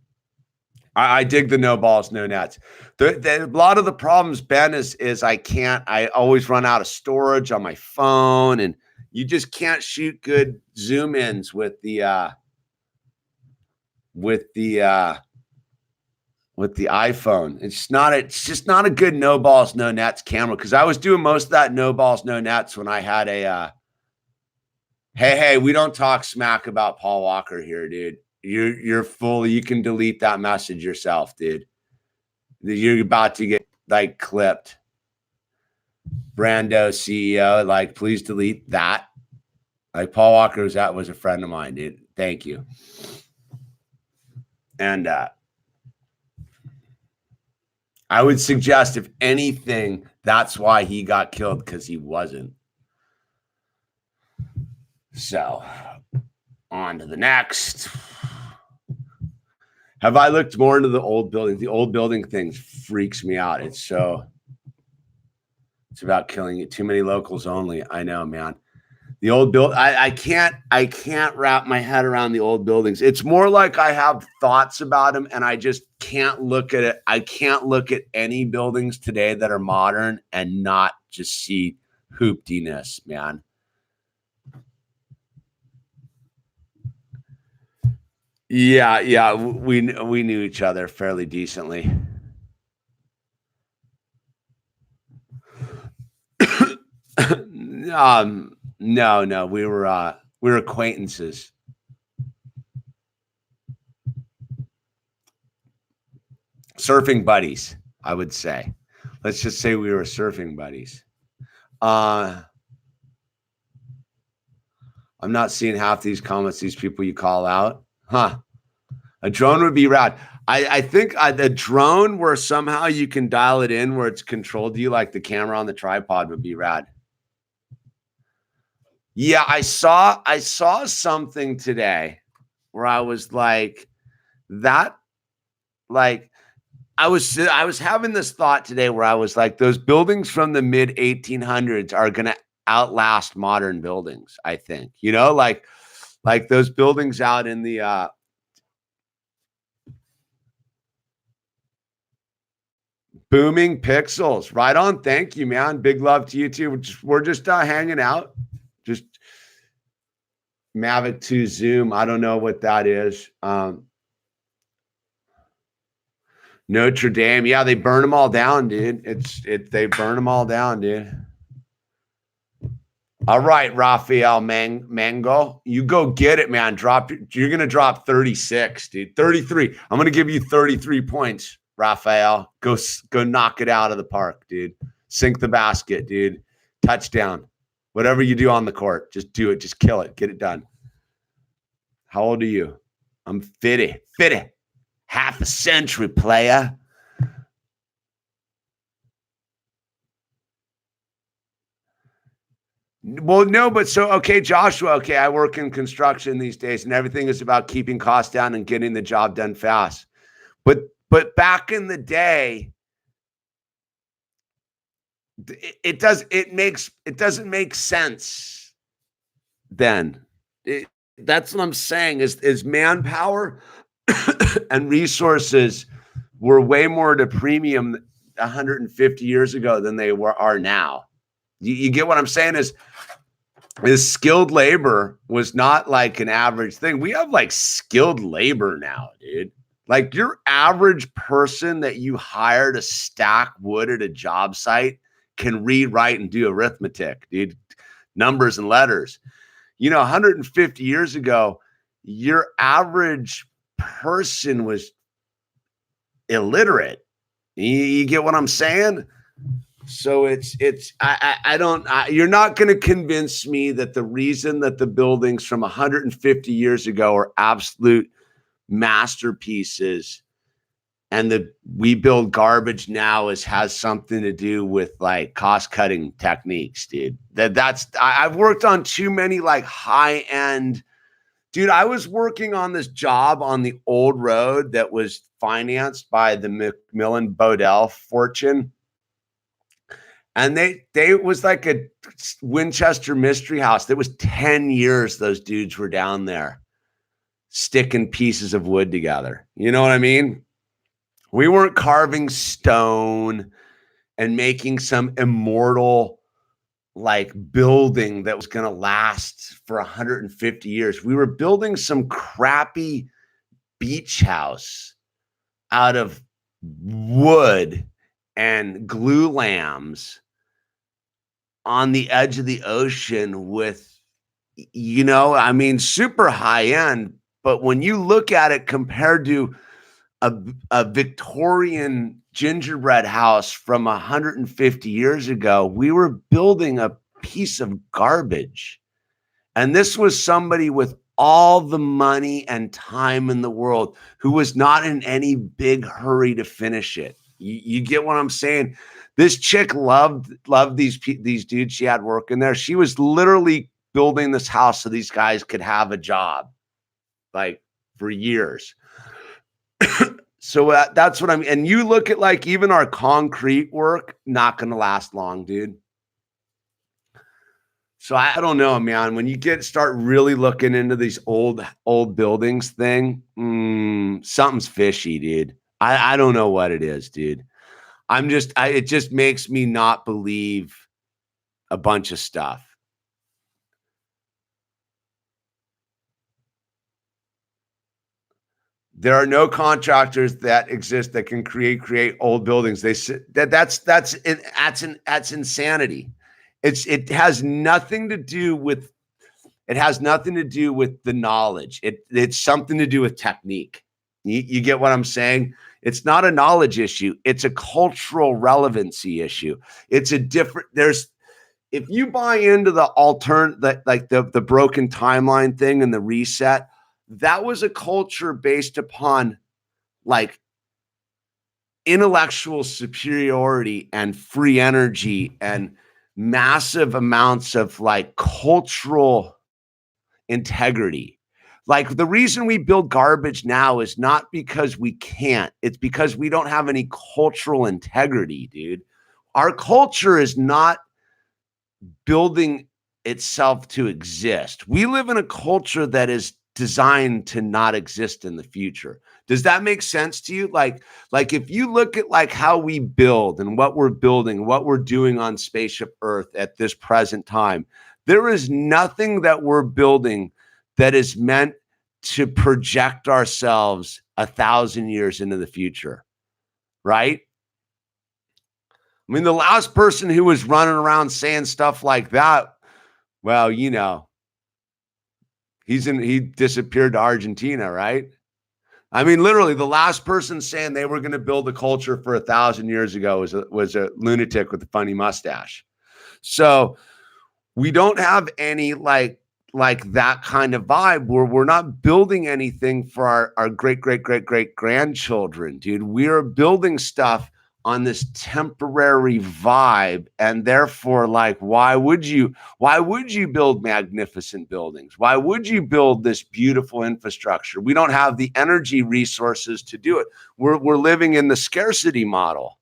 Speaker 1: I dig the no balls, no nets. A lot of the problems, Ben, is I always run out of storage on my phone, and you just can't shoot good zoom ins with the iPhone. It's just not a good no balls, no nets camera. Cause I was doing most of that no balls, no nets when I had hey, we don't talk smack about Paul Walker here, dude. You're full. You can delete that message yourself, dude. You're about to get like clipped. Brando CEO, like, please delete that. Like, Paul Walker was a friend of mine, dude. Thank you. And I would suggest, if anything, that's why he got killed, because he wasn't. So, on to the next. Have I looked more into the old building? The old building thing freaks me out. It's about killing it. Too many locals only. I know, man. The old build, I can't wrap my head around the old buildings. It's more like I have thoughts about them, and I just can't look at it. I can't look at any buildings today that are modern and not just see hooptiness, man. Yeah, we knew each other fairly decently. No, we were acquaintances. Surfing buddies, I would say. Let's just say we were surfing buddies. I'm not seeing half these comments, these people you call out. Huh. A drone would be rad. I think the drone where somehow you can dial it in where it's controlled to you, like the camera on the tripod, would be rad. Yeah, I saw something today where I was like, that, like, I was having this thought today where I was like, those buildings from the mid 1800s are going to outlast modern buildings, I think. You know, like those buildings out in the Booming Pixels. Right on. Thank you, man. Big love to you too. We're just hanging out. Just Mavic 2 Zoom. I don't know what that is. Notre Dame. Yeah, they burn them all down, dude. They burn them all down, dude. All right, Rafael Mango. You go get it, man. You're going to drop 36, dude. 33. I'm going to give you 33 points, Rafael. Go knock it out of the park, dude. Sink the basket, dude. Touchdown. Whatever you do on the court, just do it. Just kill it. Get it done. How old are you? I'm 50. Half a century, player. Well, no, but okay, Joshua. Okay, I work in construction these days, and everything is about keeping costs down and getting the job done fast. But back in the day, it doesn't make sense then. That's what I'm saying is manpower and resources were way more at a premium 150 years ago than they are now. You get what I'm saying? Is skilled labor was not like an average thing. We have like skilled labor now, dude. Like your average person that you hire to stack wood at a job site can read, write, and do arithmetic, dude. Numbers and letters. 150 years ago, your average person was illiterate. You get what I'm saying? So you're not going to convince me that the reason that the buildings from 150 years ago are absolute masterpieces and that we build garbage now has something to do with like cost cutting techniques, dude. I've worked on too many like high end. Dude, I was working on this job on the old road that was financed by the Macmillan Bodell fortune. And they was like a Winchester mystery house. There was 10 years those dudes were down there sticking pieces of wood together. You know what I mean? We weren't carving stone and making some immortal like building that was going to last for 150 years. We were building some crappy beach house out of wood and glue lambs on the edge of the ocean with, I mean, super high end. But when you look at it compared to a Victorian gingerbread house from 150 years ago, we were building a piece of garbage. And this was somebody with all the money and time in the world who was not in any big hurry to finish it. You get what I'm saying? This chick loved these dudes she had working there. She was literally building this house so these guys could have a job like for years. So that's what I mean. And you look at like even our concrete work, not going to last long, dude. So I don't know, man. When you start really looking into these old buildings thing, something's fishy, dude. I don't know what it is, dude. It just makes me not believe a bunch of stuff. There are no contractors that exist that can create old buildings. That's insanity. It has nothing to do with the knowledge. It's something to do with technique. You get what I'm saying? It's not a knowledge issue. It's a cultural relevancy issue. It's a different. If you buy into the the broken timeline thing and the reset, that was a culture based upon like intellectual superiority and free energy and massive amounts of like cultural integrity. Like the reason we build garbage now is not because we can't. It's because we don't have any cultural integrity, dude. Our culture is not building itself to exist. We live in a culture that is designed to not exist in the future. Does that make sense to you? Like if you look at like how we build and what we're building, what we're doing on Spaceship Earth at this present time, there is nothing that we're building that is meant to project ourselves 1,000 years into the future, right? I mean, the last person who was running around saying stuff like that, well, he disappeared to Argentina, right? I mean, literally, the last person saying they were going to build a culture for 1,000 years ago was a lunatic with a funny mustache. So we don't have any like that kind of vibe where we're not building anything for our great grandchildren, dude. We are building stuff on this temporary vibe, and therefore, like, why would you build magnificent buildings? Why would you build this beautiful infrastructure? We don't have the energy resources to do it. We're living in the scarcity model.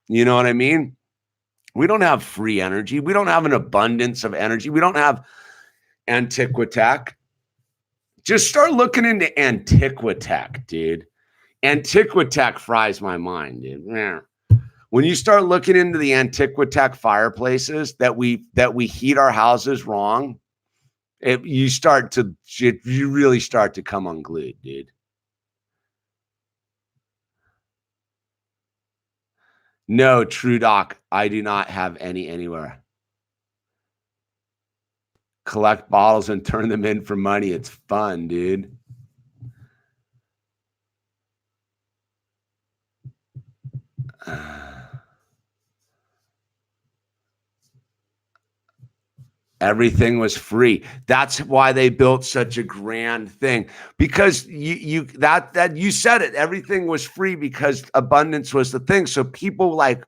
Speaker 1: You know what I mean? We don't have free energy. We don't have an abundance of energy. We don't have Antiquitech. Just start looking into Antiquitech, dude. Antiquitech fries my mind, dude. When you start looking into the Antiquitech fireplaces that we heat our houses wrong, you really start to come unglued, dude. No, True Doc, I do not have any anywhere. Collect bottles and turn them in for money. It's fun, dude. Everything was free. That's why they built such a grand thing, because you said it. Everything was free because abundance was the thing. So people like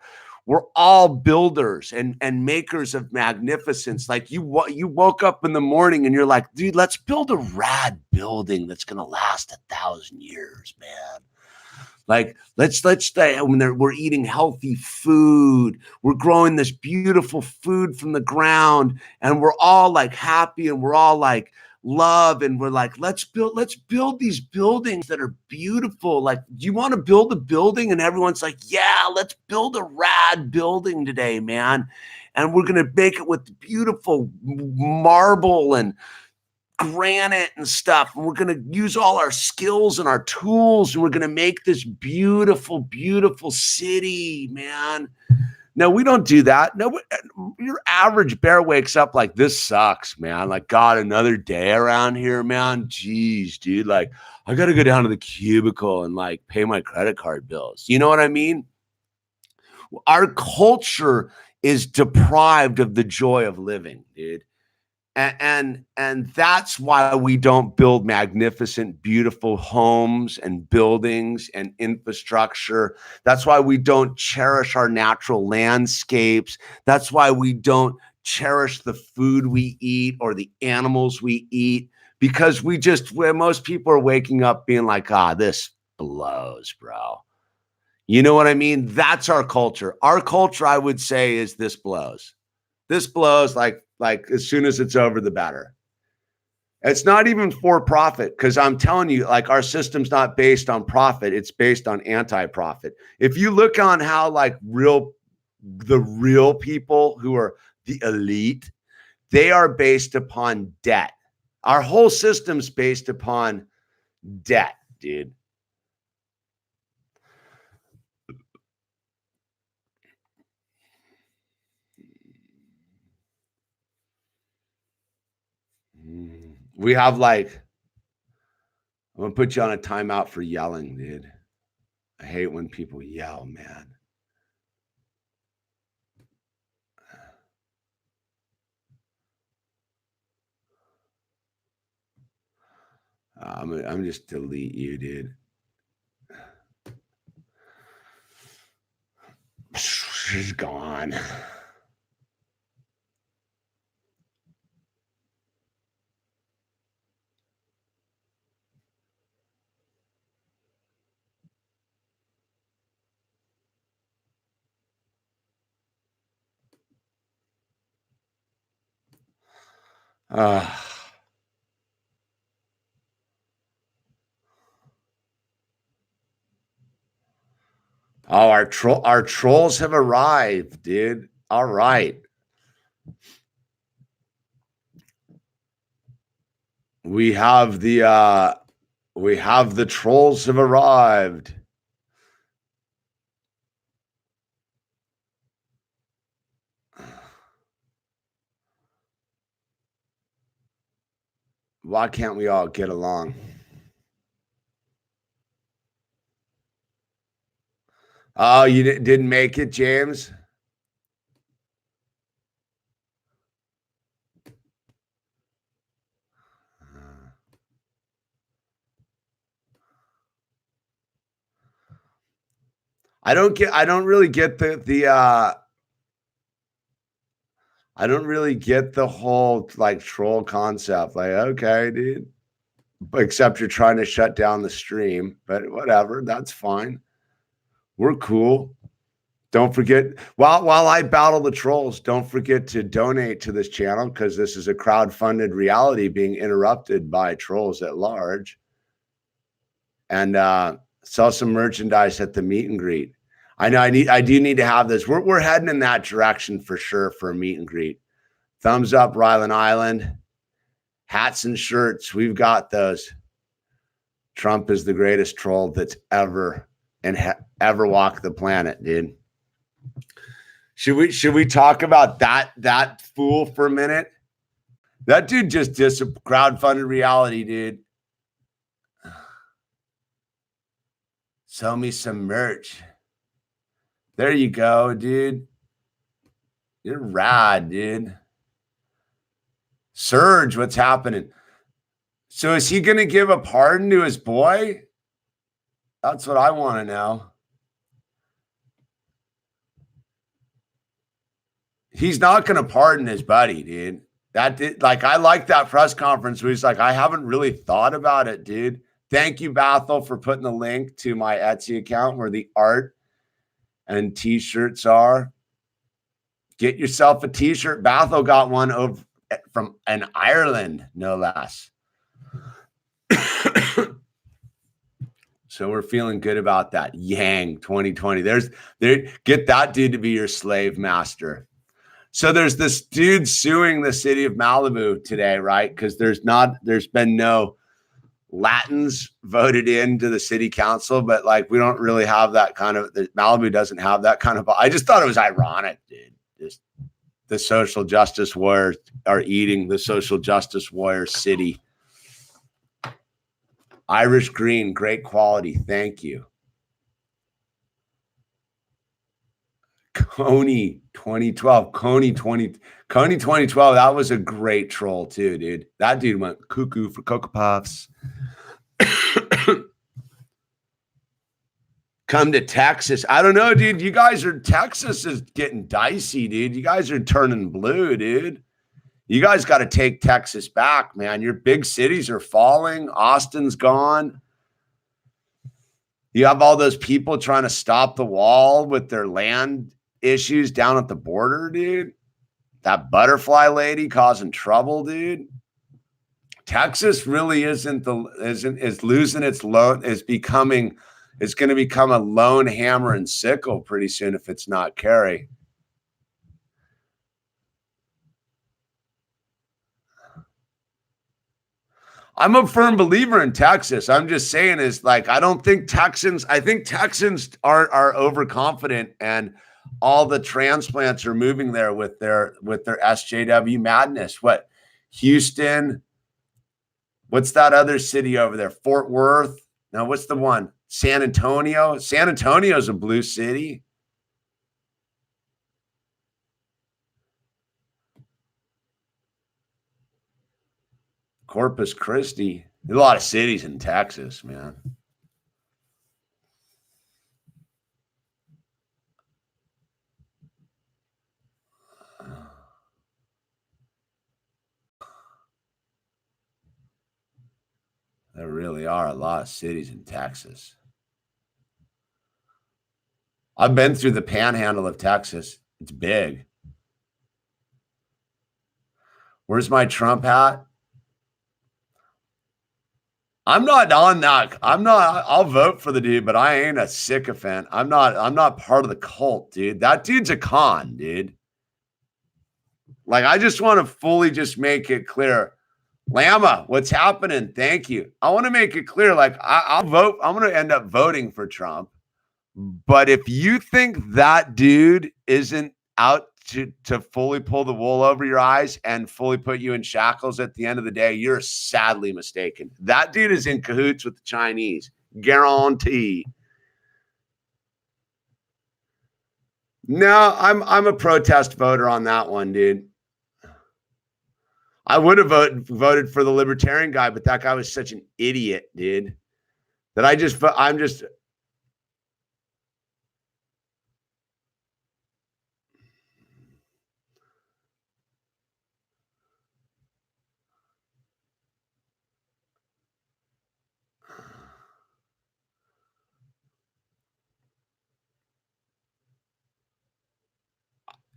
Speaker 1: were all builders and makers of magnificence. Like you woke up in the morning and you're like, dude, let's build a rad building that's gonna last 1,000 years, man. Like let's stay when we're eating healthy food, we're growing this beautiful food from the ground, and we're all like happy and we're all like love, and we're like, let's build these buildings that are beautiful. Like, do you want to build a building? And everyone's like, yeah, let's build a rad building today, man. And we're gonna make it with beautiful marble and granite and stuff, and we're going to use all our skills and our tools, and we're going to make this beautiful, beautiful city, man. No, we don't do that. No, your average bear wakes up like, this sucks, man. Like, God, another day around here, man. Jeez, dude. Like, I got to go down to the cubicle and like pay my credit card bills. You know what I mean? Our culture is deprived of the joy of living, dude. And that's why we don't build magnificent, beautiful homes and buildings and infrastructure. That's why we don't cherish our natural landscapes. That's why we don't cherish the food we eat or the animals we eat, because most people are waking up being like, this blows, bro. You know what I mean? That's our culture. Our culture, I would say, is this blows. This blows, like as soon as it's over, the better. It's not even for profit, because I'm telling you, like, our system's not based on profit. It's based on anti-profit. If you look on how like the real people who are the elite, they are based upon debt. Our whole system's based upon debt, dude. We have like, I'm gonna put you on a timeout for yelling, dude. I hate when people yell, man. I'm just delete you, dude. She's gone. Oh, our trolls have arrived, dude. All right. We have the trolls have arrived. Why can't we all get along? Oh, you didn't make it, James? I don't really get I don't really get the whole like troll concept. Like, okay, dude. Except you're trying to shut down the stream, but whatever, that's fine. We're cool. Don't forget, while I battle the trolls, don't forget to donate to this channel, because this is a crowd-funded reality being interrupted by trolls at large. And sell some merchandise at the meet and greet. I know I do need to have this. We're heading in that direction for sure for a meet and greet. Thumbs up, Ryland Island. Hats and shirts, we've got those. Trump is the greatest troll that's ever walked the planet, dude. Should we talk about that fool for a minute? That dude just crowdfunded reality, dude. Sell me some merch. There you go, dude. You're rad, dude. Surge, what's happening? So is he going to give a pardon to his boy? That's what I want to know. He's not going to pardon his buddy, dude. I like that press conference where he's like, I haven't really thought about it, dude. Thank you, Bathel, for putting the link to my Etsy account where the art and t-shirts are. Get yourself a t-shirt. Bathel got one from an Ireland, no less. So we're feeling good about that. Yang 2020. Get that dude to be your slave master. So there's this dude suing the city of Malibu today, right? Because there's been no Latins voted into the city council, but like we don't really have that kind of. Malibu doesn't have that kind of. I just thought it was ironic, dude. Just the social justice warriors are eating the social justice warrior city. Irish green, great quality. Thank you. Coney 2012. Coney 2012. That was a great troll too, dude. That dude went cuckoo for Cocoa Puffs. Come to Texas. I don't know, dude. Texas is getting dicey, dude. You guys are turning blue, dude. You guys got to take Texas back, man. Your big cities are falling. Austin's gone. You have all those people trying to stop the wall with their land issues down at the border, dude. That butterfly lady causing trouble, dude. Texas really is losing its loan, it's going to become a lone hammer and sickle pretty soon if it's not Kerry. I'm a firm believer in Texas. I'm just saying I think Texans are overconfident, and all the transplants are moving there with their SJW madness. What? Houston? What's that other city over there? Fort Worth? No, what's the one? San Antonio? San Antonio's a blue city. Corpus Christi. There's a lot of cities in Texas, man. There really are a lot of cities in Texas. I've been through the panhandle of Texas. It's big. Where's my Trump hat? I'm not on that. I'll vote for the dude, but I ain't a sycophant. I'm not part of the cult, dude. That dude's a con, dude. Like, I just want to fully just make it clear. Lama, what's happening? Thank you. I want to make it clear. Like, I'll vote. I'm going to end up voting for Trump. But if you think that dude isn't out to fully pull the wool over your eyes and fully put you in shackles at the end of the day, you're sadly mistaken. That dude is in cahoots with the Chinese. Guarantee. No, I'm a protest voter on that one, dude. I would have voted for the libertarian guy, but that guy was such an idiot, dude, that I'm just.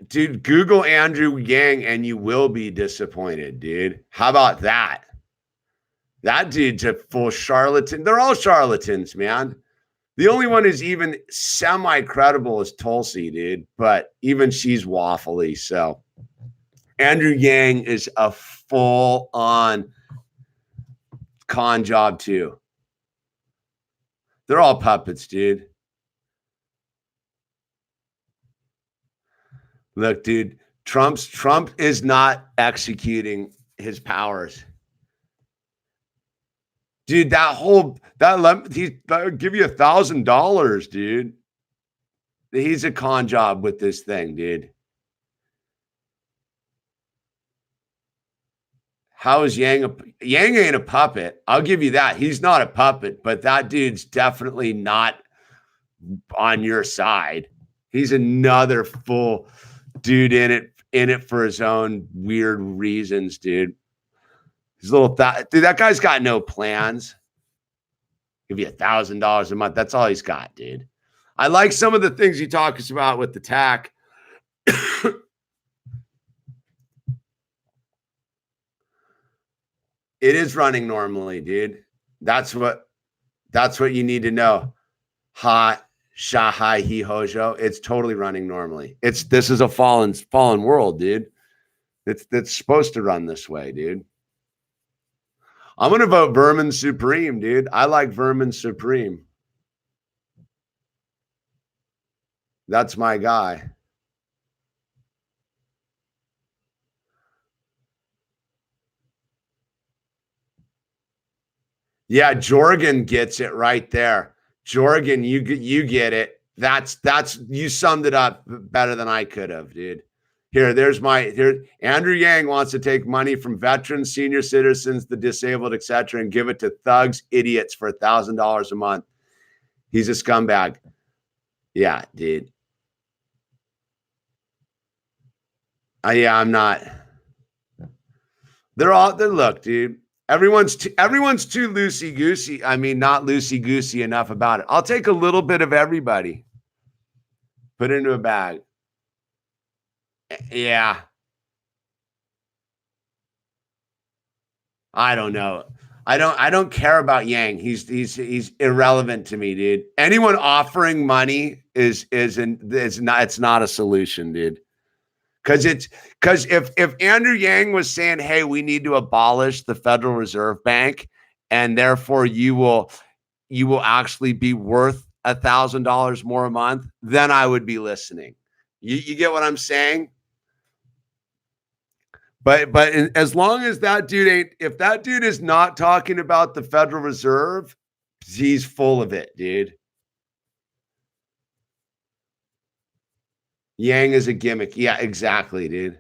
Speaker 1: Dude, Google Andrew Yang and you will be disappointed, dude. How about that? That dude's a full charlatan. They're all charlatans, man. The only one who's even semi-credible is Tulsi, dude. But even she's waffly. So Andrew Yang is a full-on con job, too. They're all puppets, dude. Look, dude, Trump is not executing his powers. Dude, he'll give you $1,000, dude. He's a con job with this thing, dude. How is Yang Yang ain't a puppet. I'll give you that. He's not a puppet, but that dude's definitely not on your side. He's another full dude in it for his own weird reasons, dude. His little dude, that guy's got no plans. Give you $1,000 a month. That's all he's got, dude. I like some of the things he talks about with the TAC. It is running normally, dude. That's what you need to know. Ha Shahai Hi Hojo. It's totally running normally. This is a fallen world, dude. It's supposed to run this way, dude. I'm gonna vote Vermin Supreme, dude. I like Vermin Supreme. That's my guy. Yeah, Jorgen gets it right there. Jorgen, you get it. That's you summed it up better than I could have, dude. Here, Andrew Yang wants to take money from veterans, senior citizens, the disabled, etc., and give it to thugs, idiots for $1,000 a month. He's a scumbag. Yeah, dude. Yeah, I'm not. Look, dude. Everyone's too loosey goosey. I mean, not loosey goosey enough about it. I'll take a little bit of everybody, put it into a bag. Yeah. I don't know. I don't care about Yang. He's irrelevant to me, dude. Anyone offering money it's not a solution, dude. Because if Andrew Yang was saying, hey, we need to abolish the Federal Reserve Bank, and therefore you will actually be worth $1,000 more a month, then I would be listening. You get what I'm saying? But as long as if that dude is not talking about the Federal Reserve, he's full of it, dude. Yang is a gimmick. Yeah, exactly, dude.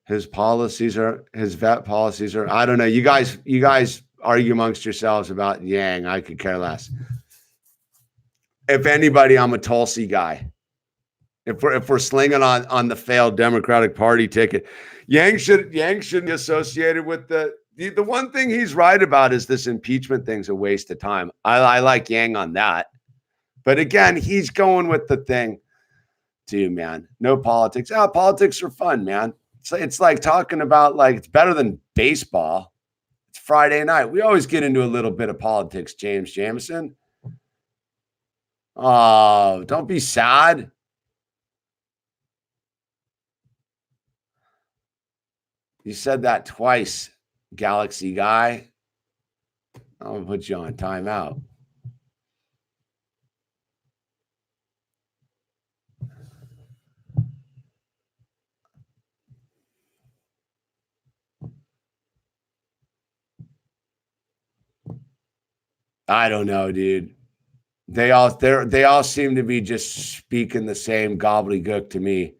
Speaker 1: His vet policies are, I don't know. You guys argue amongst yourselves about Yang. I could care less. If anybody, I'm a Tulsi guy. If we're slinging on the failed Democratic Party ticket, Yang shouldn't be associated with the one thing he's right about is this impeachment thing's a waste of time. I like Yang on that. But again, he's going with the thing too, man. No politics. Oh, politics are fun, man. It's like talking about it's better than baseball. It's Friday night. We always get into a little bit of politics, James Jameson. Oh, don't be sad. You said that twice, Galaxy guy. I'm going to put you on timeout. I don't know, dude. They all seem to be just speaking the same gobbledygook to me.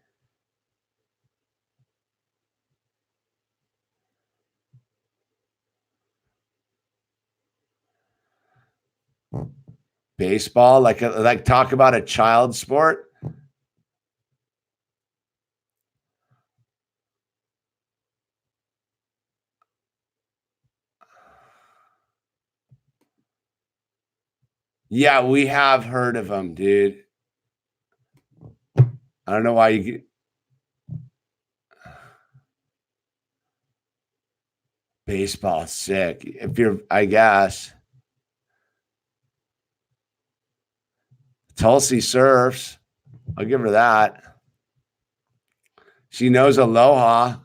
Speaker 1: Baseball, like talk about a child sport. Yeah, we have heard of them, dude. I don't know why you baseball sick. If you're, I guess. Tulsi surfs. I'll give her that. She knows aloha.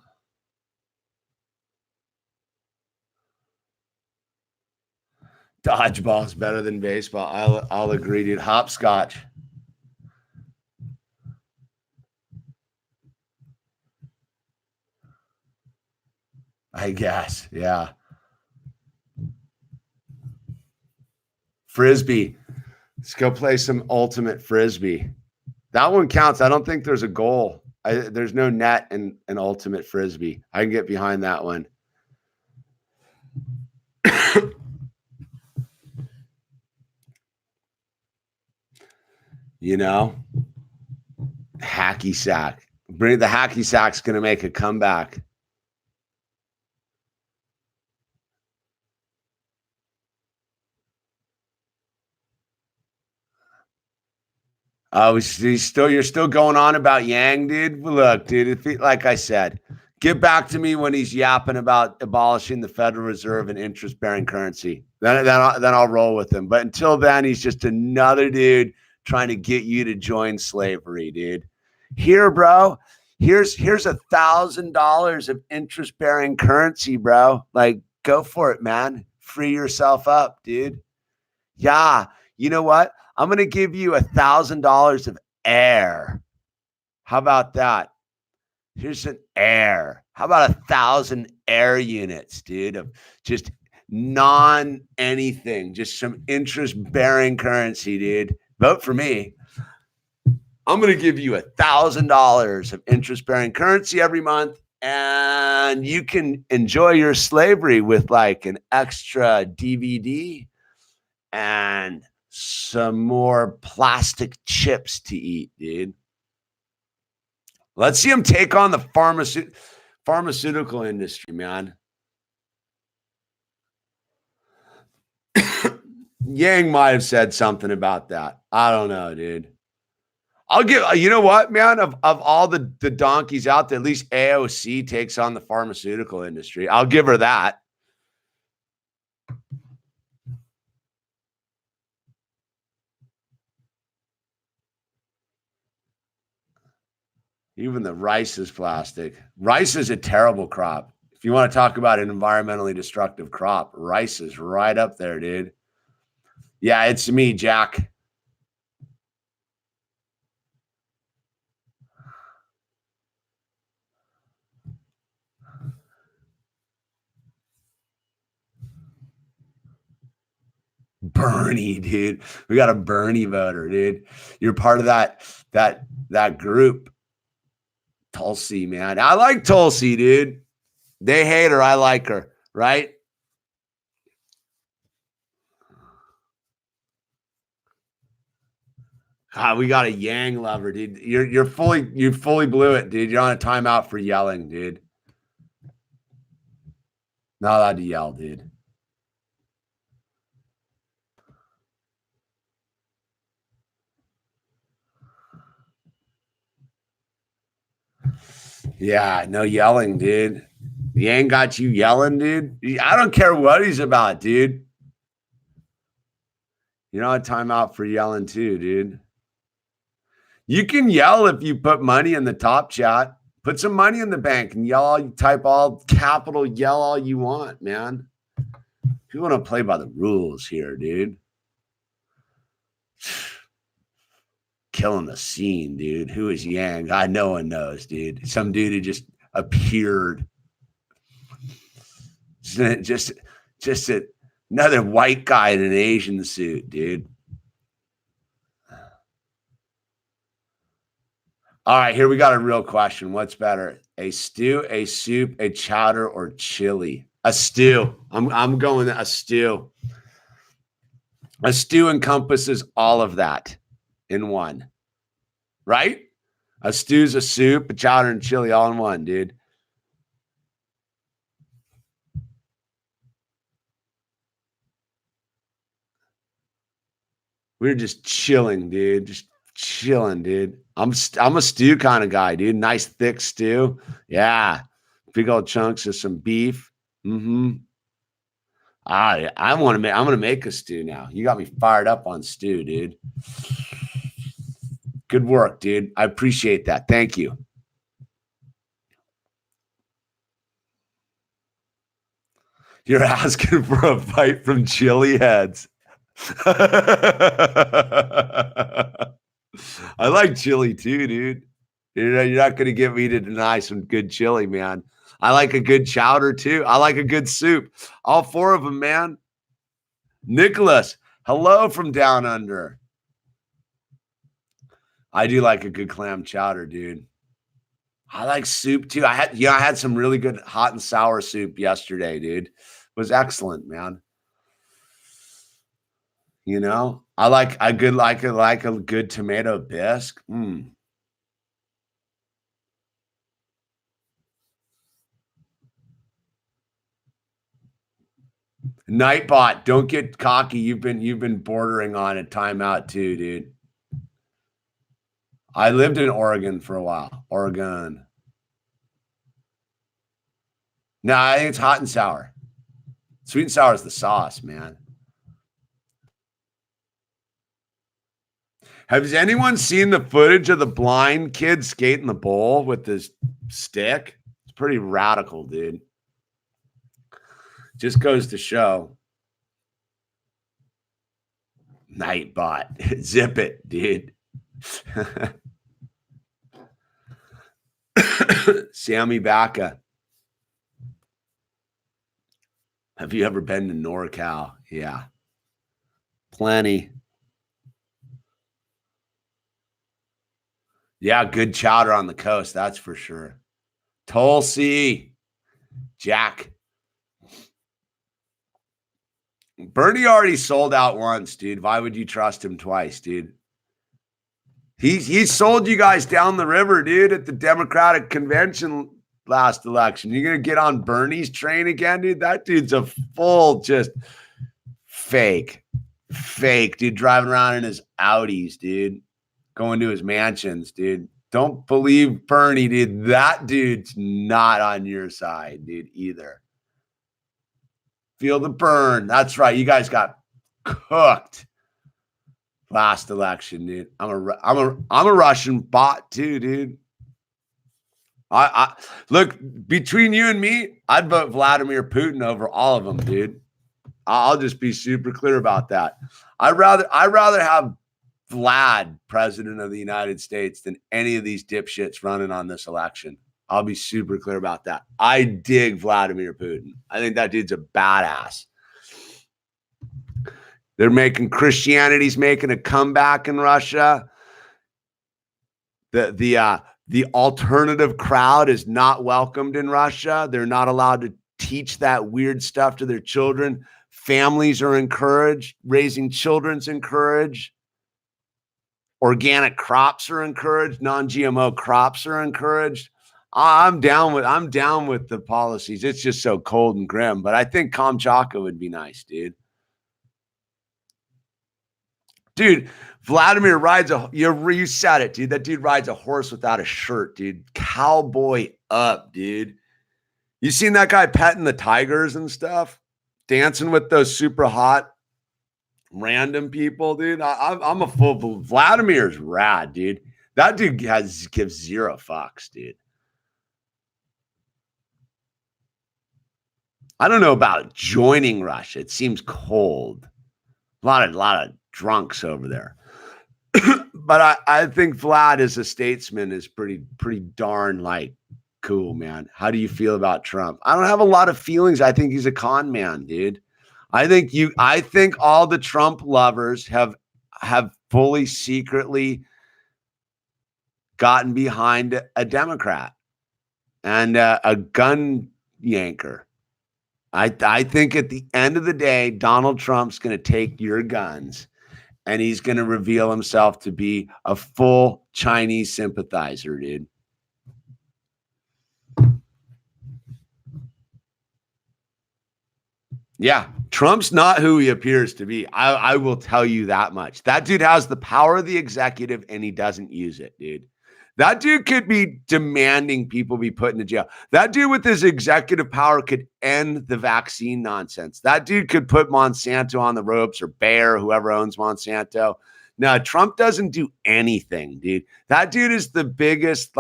Speaker 1: Dodgeball's better than baseball. I'll agree, dude. Hopscotch. I guess. Yeah. Frisbee. Let's go play some ultimate frisbee. That one counts. I don't think there's a goal. There's no net in an ultimate frisbee. I can get behind that one. You know, hacky sack. Bring the hacky sack's going to make a comeback. Oh, you're still going on about Yang, dude. Look, dude, like I said, get back to me when he's yapping about abolishing the Federal Reserve and interest-bearing currency. Then I'll roll with him. But until then, he's just another dude trying to get you to join slavery, dude. Here, bro. Here's $1,000 of interest-bearing currency, bro. Like, go for it, man. Free yourself up, dude. Yeah. You know what? I'm going to give you $1,000 of air. How about that? Here's an air. How about 1,000 air units, dude, of just non-anything, just some interest-bearing currency, dude. Vote for me. I'm going to give you $1,000 of interest-bearing currency every month, and you can enjoy your slavery with like an extra DVD and some more plastic chips to eat, dude. Let's see him take on the pharmaceutical industry, man. Yang might have said something about that. I don't know, dude. I'll give, you know what, man? Of all the donkeys out there, at least AOC takes on the pharmaceutical industry. I'll give her that. Even the rice is plastic. Rice is a terrible crop. If you want to talk about an environmentally destructive crop, rice is right up there, dude. Yeah, it's me, Jack. Bernie, dude. We got a Bernie voter, dude. You're part of that group. Tulsi, man. I like Tulsi, dude. They hate her. I like her, right? We got a Yang lover, dude. You fully blew it, dude. You're on a timeout for yelling, dude. Not allowed to yell, dude. Yeah, no yelling, dude. Yang got you yelling, dude. I don't care what he's about, dude. You're on a timeout for yelling too, dude. You can yell if you put money in the top chat. Put some money in the bank and yell. Type all capital, yell all you want, man. You want to play by the rules here, dude. Killing the scene, dude. Who is Yang? No one knows, dude. Some dude who just appeared. Just another white guy in an Asian suit, dude. All right, here we got a real question. What's better, a stew, a soup, a chowder, or chili? A stew. I'm going a stew. A stew encompasses all of that in one, right? A stew's a soup, a chowder, and chili all in one, dude. We're just chilling, dude. Just chilling, dude. I'm a stew kind of guy, dude. Nice thick stew. Yeah. Big old chunks of some beef. Mm-hmm. I'm gonna make a stew now. You got me fired up on stew, dude. Good work, dude. I appreciate that. Thank you. You're asking for a fight from chili heads. I like chili too, dude. You're not going to get me to deny some good chili, man. I like a good chowder too. I like a good soup. All four of them, man. Nicholas, hello from down under. I do like a good clam chowder, dude. I like soup too. I had some really good hot and sour soup yesterday, dude. It was excellent, man. You know, I like a good tomato bisque. Nightbot, don't get cocky. You've been bordering on a timeout too, dude. I lived in Oregon for a while. Oregon. No, I think it's hot and sour. Sweet and sour is the sauce, man. Has anyone seen the footage of the blind kid skating the bowl with this stick? It's pretty radical, dude. Just goes to show. Nightbot. Zip it, dude. Sammy Baca. Have you ever been to NorCal? Yeah. Plenty. Yeah, good chowder on the coast, that's for sure. Tulsi. Jack. Bernie already sold out once, dude. Why would you trust him twice, dude? He sold you guys down the river, dude, at the Democratic convention last election. You're going to get on Bernie's train again, dude? That dude's a full just fake, dude, driving around in his Audis, dude, going to his mansions, dude. Don't believe Bernie, dude. That dude's not on your side, dude, either. Feel the burn. That's right. You guys got cooked last election, dude. I'm a Russian bot too, dude. I look, between you and me, I'd vote Vladimir Putin over all of them, dude. I'll just be super clear about that. I'd rather have Vlad president of the United States than any of these dipshits running on this election. I'll be super clear about that. I dig Vladimir Putin. I think that dude's a badass. Christianity's making a comeback in Russia. The alternative crowd is not welcomed in Russia. They're not allowed to teach that weird stuff to their children. Families are encouraged. Raising children's encouraged. Organic crops are encouraged. Non-GMO crops are encouraged. I'm down with the policies. It's just so cold and grim, but I think Kamchatka would be nice, dude. Dude, Vladimir rides you said it, dude. That dude rides a horse without a shirt, dude. Cowboy up, dude. You seen that guy petting the tigers and stuff? Dancing with those super hot random people, dude. I'm a full Vladimir's rad, dude. That dude gives zero fucks, dude. I don't know about joining Russia. It seems cold. A lot of drunks over there. But I think Vlad as a statesman is pretty darn like cool, man. How do you feel about Trump? I don't have a lot of feelings. I think he's a con man, dude. I think all the Trump lovers have fully secretly gotten behind a Democrat and a gun yanker. I think at the end of the day, Donald Trump's going to take your guns and he's going to reveal himself to be a full Chinese sympathizer, dude. Yeah, Trump's not who he appears to be. I will tell you that much. That dude has the power of the executive and he doesn't use it, dude. That dude could be demanding people be put into jail. That dude with his executive power could end the vaccine nonsense. That dude could put Monsanto on the ropes or Bayer, whoever owns Monsanto. No, Trump doesn't do anything, dude. That dude is the biggest,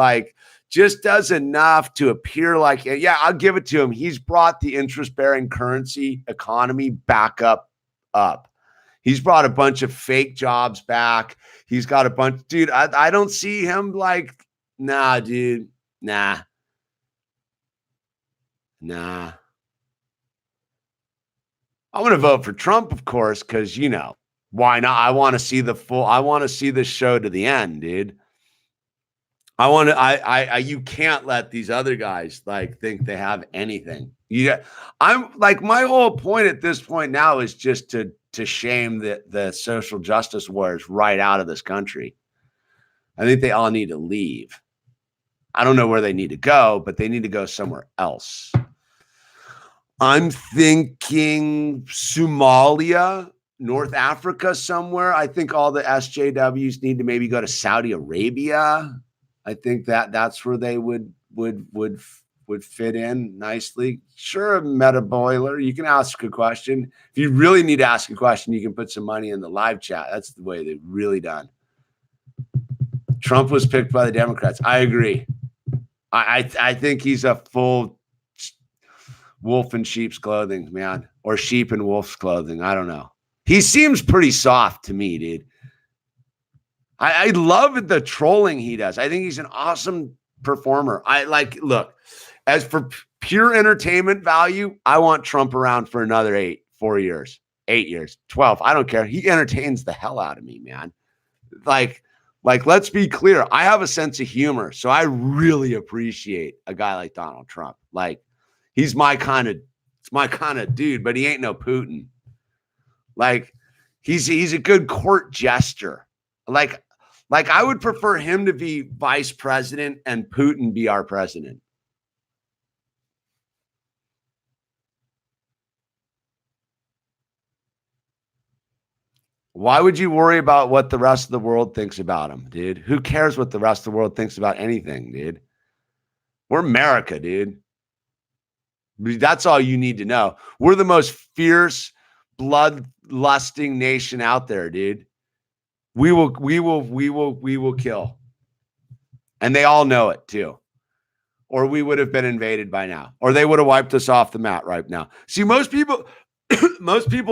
Speaker 1: just does enough to appear like, yeah, I'll give it to him. He's brought the interest-bearing currency economy back up. He's brought a bunch of fake jobs back. He's got a bunch, dude. I don't see him nah, dude. Nah. Nah. I'm going to vote for Trump, of course, because, why not? I want to see the show to the end, dude. You can't let these other guys like think they have anything. Yeah. I'm like, my whole point at this point now is just to shame the social justice warriors right out of this country. I think they all need to leave. I don't know where they need to go, but they need to go somewhere else. I'm thinking Somalia, North Africa somewhere. I think all the SJWs need to maybe go to Saudi Arabia. I think that's where they would fit in nicely. Sure, Meta Boiler, you can ask a question. If you really need to ask a question, you can put some money in the live chat. That's the way they've really done. Trump was picked by the Democrats. I agree. I think he's a full wolf in sheep's clothing, man, or sheep in wolf's clothing. I don't know. He seems pretty soft to me, dude. I love the trolling he does. I think he's an awesome performer. Look, as for pure entertainment value, I want Trump around for another 8 years, 12. I don't care. He entertains the hell out of me, man. Like, let's be clear. I have a sense of humor, so I really appreciate a guy like Donald Trump. Like, he's my kind of dude, but he ain't no Putin. Like, he's a good court jester. Like I would prefer him to be vice president and Putin be our president. Why would you worry about what the rest of the world thinks about him, dude? Who cares what the rest of the world thinks about anything, dude? We're America, dude. That's all you need to know. We're the most fierce, bloodlusting nation out there, dude. We will kill. And they all know it too. Or we would have been invaded by now. Or they would have wiped us off the mat right now. See, most people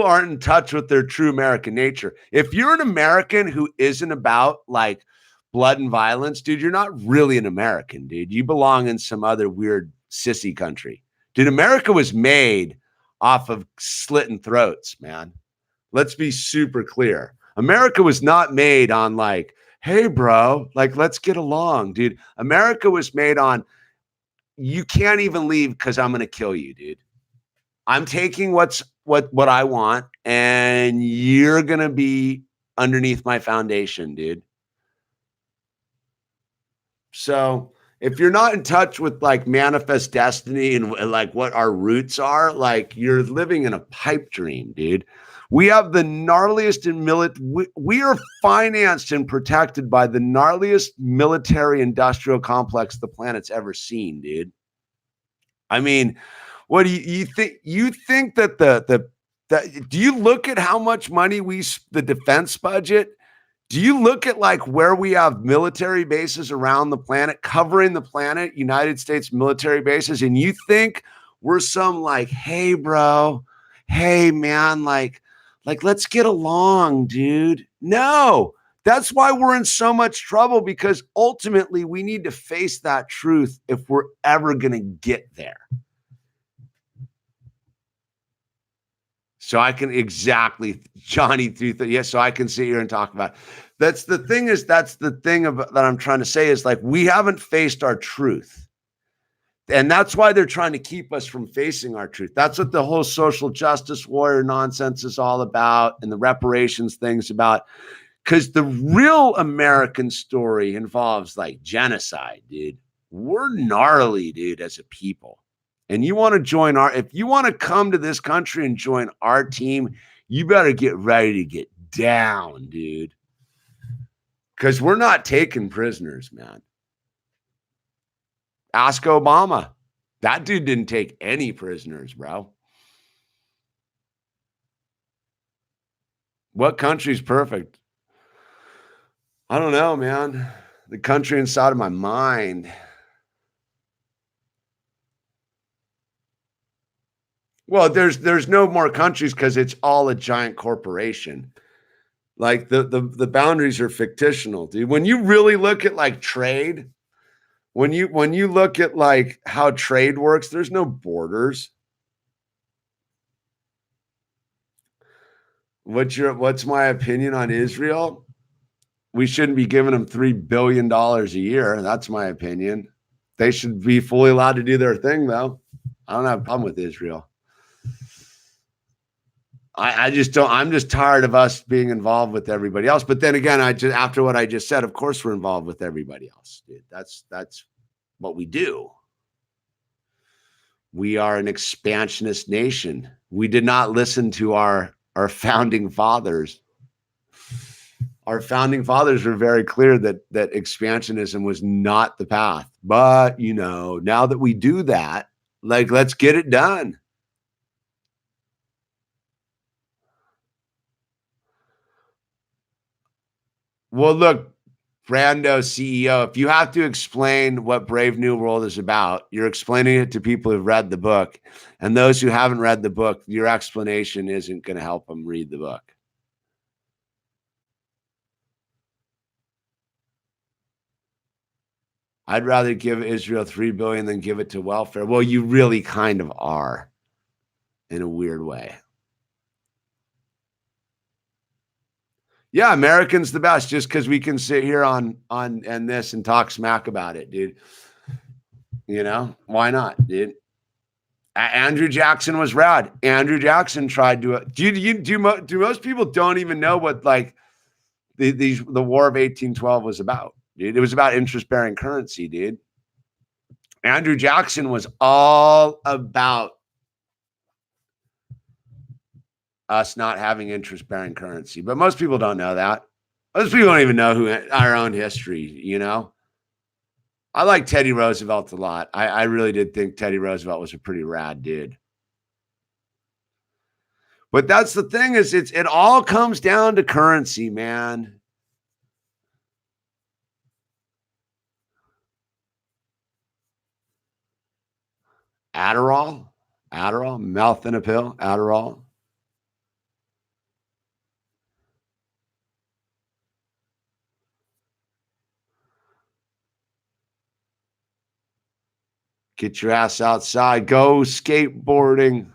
Speaker 1: aren't in touch with their true American nature. If you're an American who isn't about like blood and violence, dude, you're not really an American, dude. You belong in some other weird sissy country. Dude, America was made off of slitting throats, man. Let's be super clear. America was not made on like, hey, bro, like, let's get along, dude. America was made on, you can't even leave because I'm going to kill you, dude. I'm taking what I want, and you're going to be underneath my foundation, dude. So if you're not in touch with like manifest destiny and like what our roots are, like you're living in a pipe dream, dude. We have the gnarliest we are financed and protected by the gnarliest military industrial complex the planet's ever seen, dude. I mean, what do you think? You think that do you look at how much money the defense budget? Do you look at like where we have military bases around the planet, covering the planet, United States military bases, and you think we're some like, hey, bro, hey, man, like let's get along, dude. No, that's why we're in so much trouble, because ultimately we need to face that truth if we're ever going to get there. So I can Johnny through yes. So I can sit here and talk about it. That's the thing that I'm trying to say is like, we haven't faced our truth. And that's why they're trying to keep us from facing our truth. That's what the whole social justice warrior nonsense is all about, and the reparations thing's about. Because the real American story involves like genocide, dude. We're gnarly, dude, as a people. And you want to join if you want to come to this country and join our team, you better get ready to get down, dude. Because we're not taking prisoners, man. Ask Obama. That dude didn't take any prisoners, bro. What country's perfect? I don't know, man. The country inside of my mind. Well, there's no more countries because it's all a giant corporation. Like the boundaries are fictional, dude. When you really look at like trade, When you look at like how trade works, there's no borders. What's my opinion on Israel? We shouldn't be giving them $3 billion a year. That's my opinion. They should be fully allowed to do their thing, though. I don't have a problem with Israel. I just don't. I'm just tired of us being involved with everybody else. But then again, after what I just said, of course we're involved with everybody else, dude. That's what we do. We are an expansionist nation. We did not listen to our founding fathers. Our founding fathers were very clear that expansionism was not the path. But now that we do that, like, let's get it done. Well, look, Brando CEO, if you have to explain what Brave New World is about, you're explaining it to people who've read the book. And those who haven't read the book, your explanation isn't going to help them read the book. I'd rather give Israel $3 billion than give it to welfare. Well, you really kind of are, in a weird way. Yeah, Americans the best, just because we can sit here on this and talk smack about it, dude. Why not, dude? Andrew Jackson was rad. Andrew Jackson tried to do most people don't even know what like the War of 1812 was about, dude. It was about interest-bearing currency, dude. Andrew Jackson was all about us not having interest-bearing currency. But most people don't know that. Most people don't even know our own history, I like Teddy Roosevelt a lot. I really did think Teddy Roosevelt was a pretty rad dude. But that's the thing is it all comes down to currency, man. Adderall, mouth in a pill, Adderall. Get your ass outside. Go skateboarding.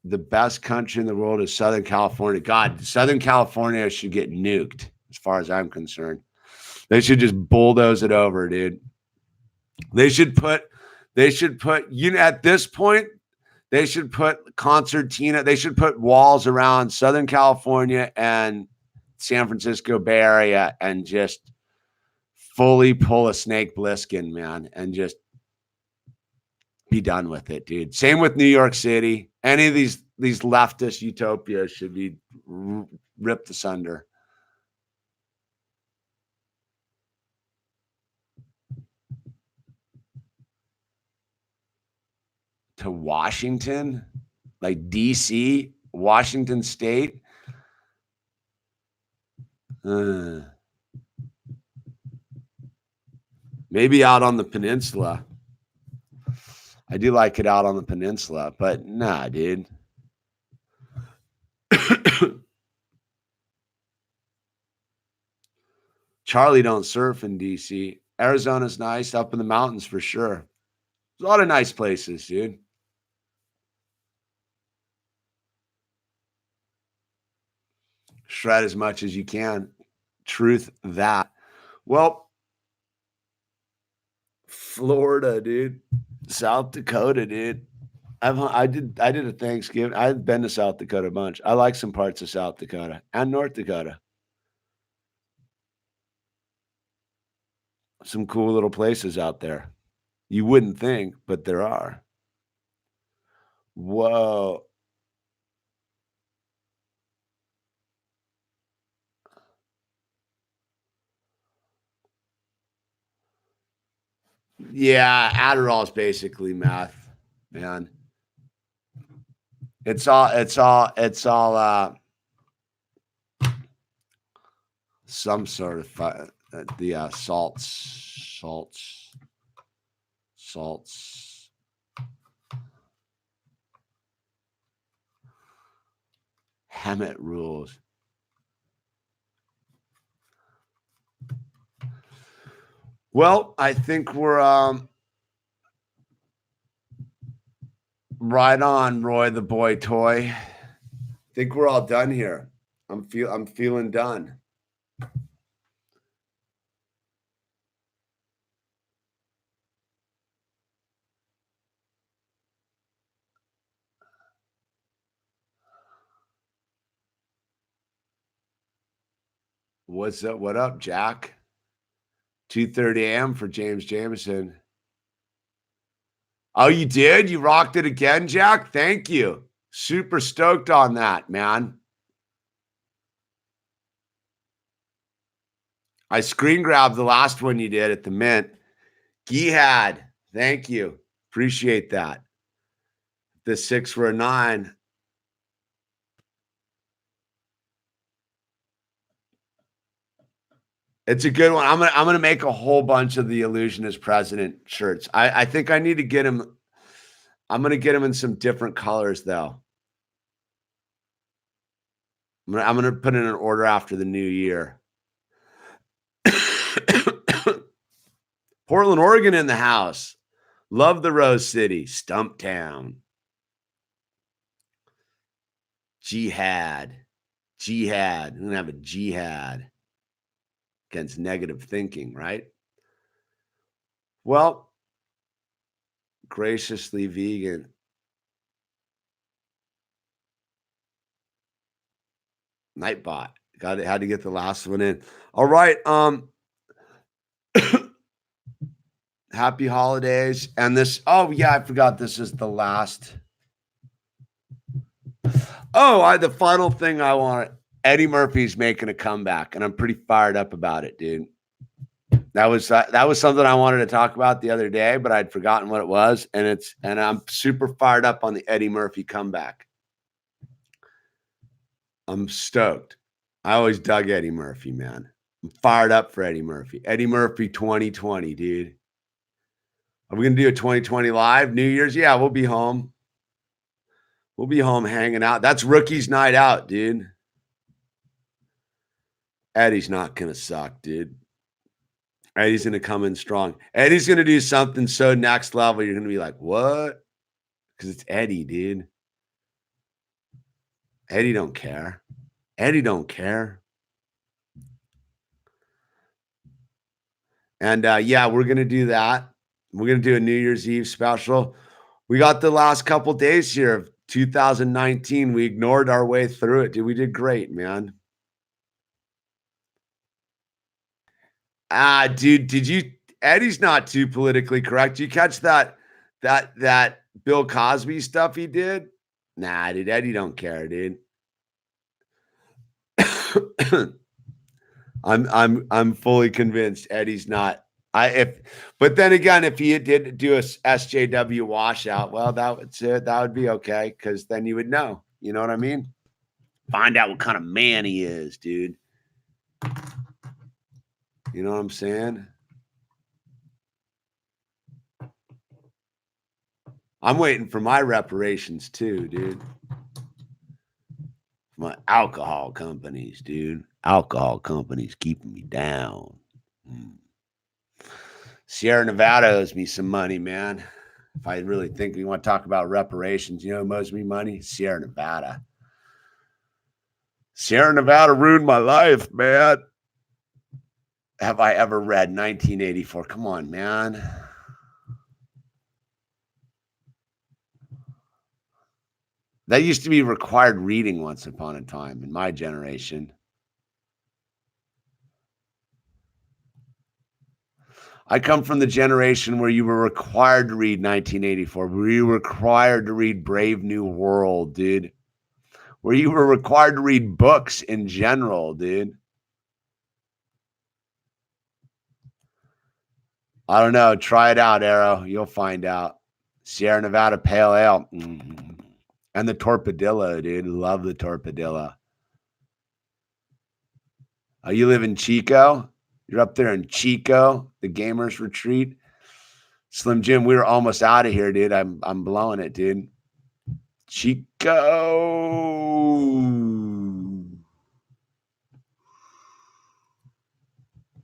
Speaker 1: The best country in the world is Southern California. God, Southern California should get nuked, as far as I'm concerned. They should just bulldoze it over, dude. They should put, at this point, they should put concertina. They should put walls around Southern California and San Francisco Bay Area and just fully pull a Snake Plissken, man, and just be done with it, dude. Same with New York City. Any of these leftist utopias should be ripped asunder. To Washington, like DC, Washington State. Maybe out on the peninsula. I do like it out on the peninsula, but nah, dude. Charlie don't surf in DC. Arizona's nice, up in the mountains for sure. There's a lot of nice places, dude. Shred as much as you can. Truth that. Well, Florida, dude. South Dakota, dude. I did a Thanksgiving. I've been to South Dakota a bunch. I like some parts of South Dakota and North Dakota. Some cool little places out there. You wouldn't think, but there are. Whoa. Yeah, Adderall is basically meth, man. It's all some sort of the salts. Hammett rules. Well, I think we're right on, Roy the boy toy. I think we're all done here. I'm feeling done. What's up? What up, Jack? 2:30 a.m. for James Jameson. Oh, you did? You rocked it again, Jack? Thank you. Super stoked on that, man. I screen grabbed the last one you did at the Mint. Gihad, thank you. Appreciate that. The 6 for a 9. It's a good one. I'm gonna make a whole bunch of the Illusionist President shirts. I think I need to get him. I'm gonna get him in some different colors though. I'm gonna put in an order after the new year. Portland, Oregon in the house. Love the Rose City, Stumptown. Jihad. I'm gonna have a jihad against negative thinking, right? Well, graciously vegan. Nightbot. Had to get the last one in. All right. Happy holidays. And this, oh yeah, I forgot this is the last. Oh, the final thing I want. Eddie Murphy's making a comeback, and I'm pretty fired up about it, dude. That was something I wanted to talk about the other day, but I'd forgotten what it was, and I'm super fired up on the Eddie Murphy comeback. I'm stoked. I always dug Eddie Murphy, man. I'm fired up for Eddie Murphy. Eddie Murphy 2020, dude. Are we gonna do a 2020 live New Year's? Yeah, we'll be home. We'll be home hanging out. That's Rookie's night out, dude. Eddie's not gonna suck, dude. Eddie's gonna come in strong. Eddie's gonna do something so next level. You're gonna be like, what? Because it's Eddie, dude. Eddie don't care. Eddie don't care. And yeah, we're gonna do that. We're gonna do a New Year's Eve special. We got the last couple days here of 2019. We ignored our way through it, dude. We did great, man. Dude, did you? Eddie's not too politically correct. Did you catch that Bill Cosby stuff he did? Nah, dude. Eddie don't care, dude. I'm fully convinced Eddie's not. But then again, if he did do a SJW washout, well, that would be okay because then you would know. You know what I mean? Find out what kind of man he is, dude. You know what I'm saying? I'm waiting for my reparations too, dude. My alcohol companies, dude. Alcohol companies keeping me down. Sierra Nevada owes me some money, man. If I really think we want to talk about reparations, you know who owes me money? Sierra Nevada. Sierra Nevada ruined my life, man. Have I ever read 1984? Come on, man. That used to be required reading once upon a time in my generation. I come from the generation where you were required to read 1984, where you were required to read Brave New World, dude. Where you were required to read books in general, dude. I don't know. Try it out, Arrow. You'll find out. Sierra Nevada Pale Ale. Mm-hmm. And the Torpadillo, dude. Love the Torpadillo. Oh, you live in Chico? You're up there in Chico, the Gamers Retreat. Slim Jim, we were almost out of here, dude. I'm blowing it, dude. Chico.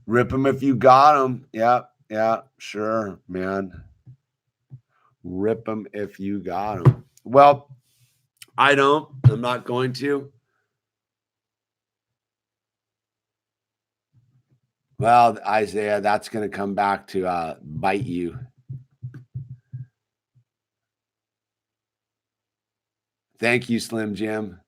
Speaker 1: Rip him if you got him. Yep. Yeah, sure, man. Rip them if you got them. Well, I don't. I'm not going to. Well, Isaiah, that's going to come back to bite you. Thank you, Slim Jim.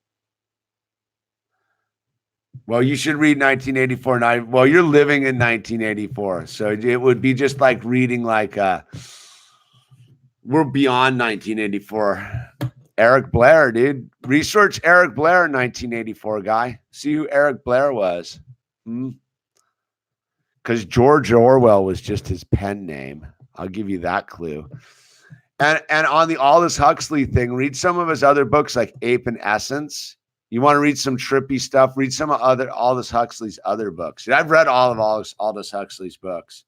Speaker 1: Well, you should read 1984. Well, you're living in 1984, so it would be just like reading we're beyond 1984. Eric Blair, dude. Research Eric Blair, 1984 guy. See who Eric Blair was. Because George Orwell was just his pen name. I'll give you that clue. And on the Aldous Huxley thing, read some of his other books like Ape and Essence. You want to read some trippy stuff, read some of Aldous Huxley's other books. I've read all of Aldous Huxley's books.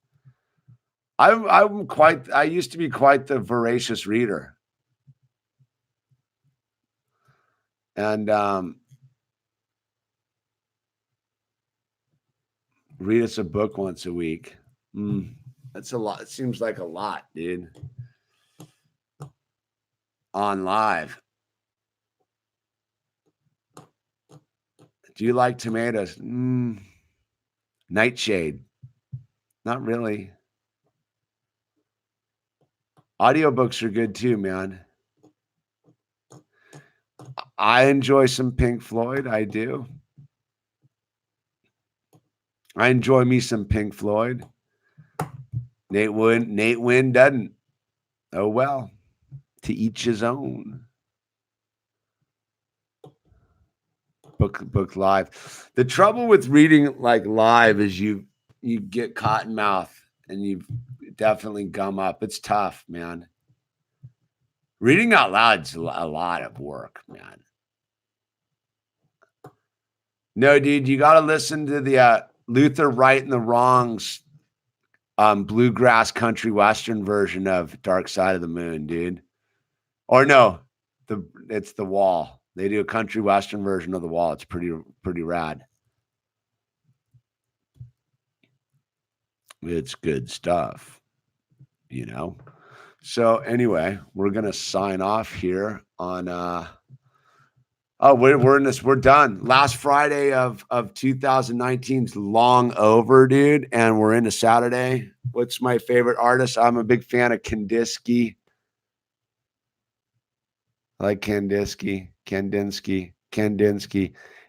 Speaker 1: I used to be quite the voracious reader. And read us a book once a week. That's a lot. It seems like a lot, dude. On live. Do you like tomatoes? Nightshade. Not really. Audiobooks are good too, man. I enjoy some Pink Floyd. I do. I enjoy me some Pink Floyd. Nate Wynn doesn't. Oh well. To each his own. Book live. The trouble with reading like live is you get cotton mouth and you definitely gum up. It's tough, man. Reading out loud's a lot of work, man. No, dude, you got to listen to the Luther Right and the Wrongs bluegrass country western version of Dark Side of the Moon, dude. Or no, it's The Wall. They do a country western version of The Wall. It's pretty rad. It's good stuff, you know. So anyway, we're gonna sign off here on we're in this, we're done. Last Friday of 2019's long over, dude, and we're into Saturday. What's my favorite artist? I'm a big fan of Kandinsky. I like Kandinsky,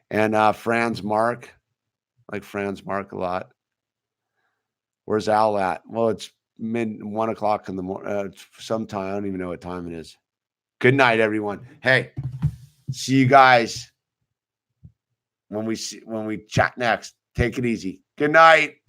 Speaker 1: and Franz Marc. I like Franz Marc a lot. Where's Al at? Well, it's 1 o'clock in the morning. Sometime I don't even know what time it is. Good night, everyone. Hey, see you guys when we chat next. Take it easy. Good night.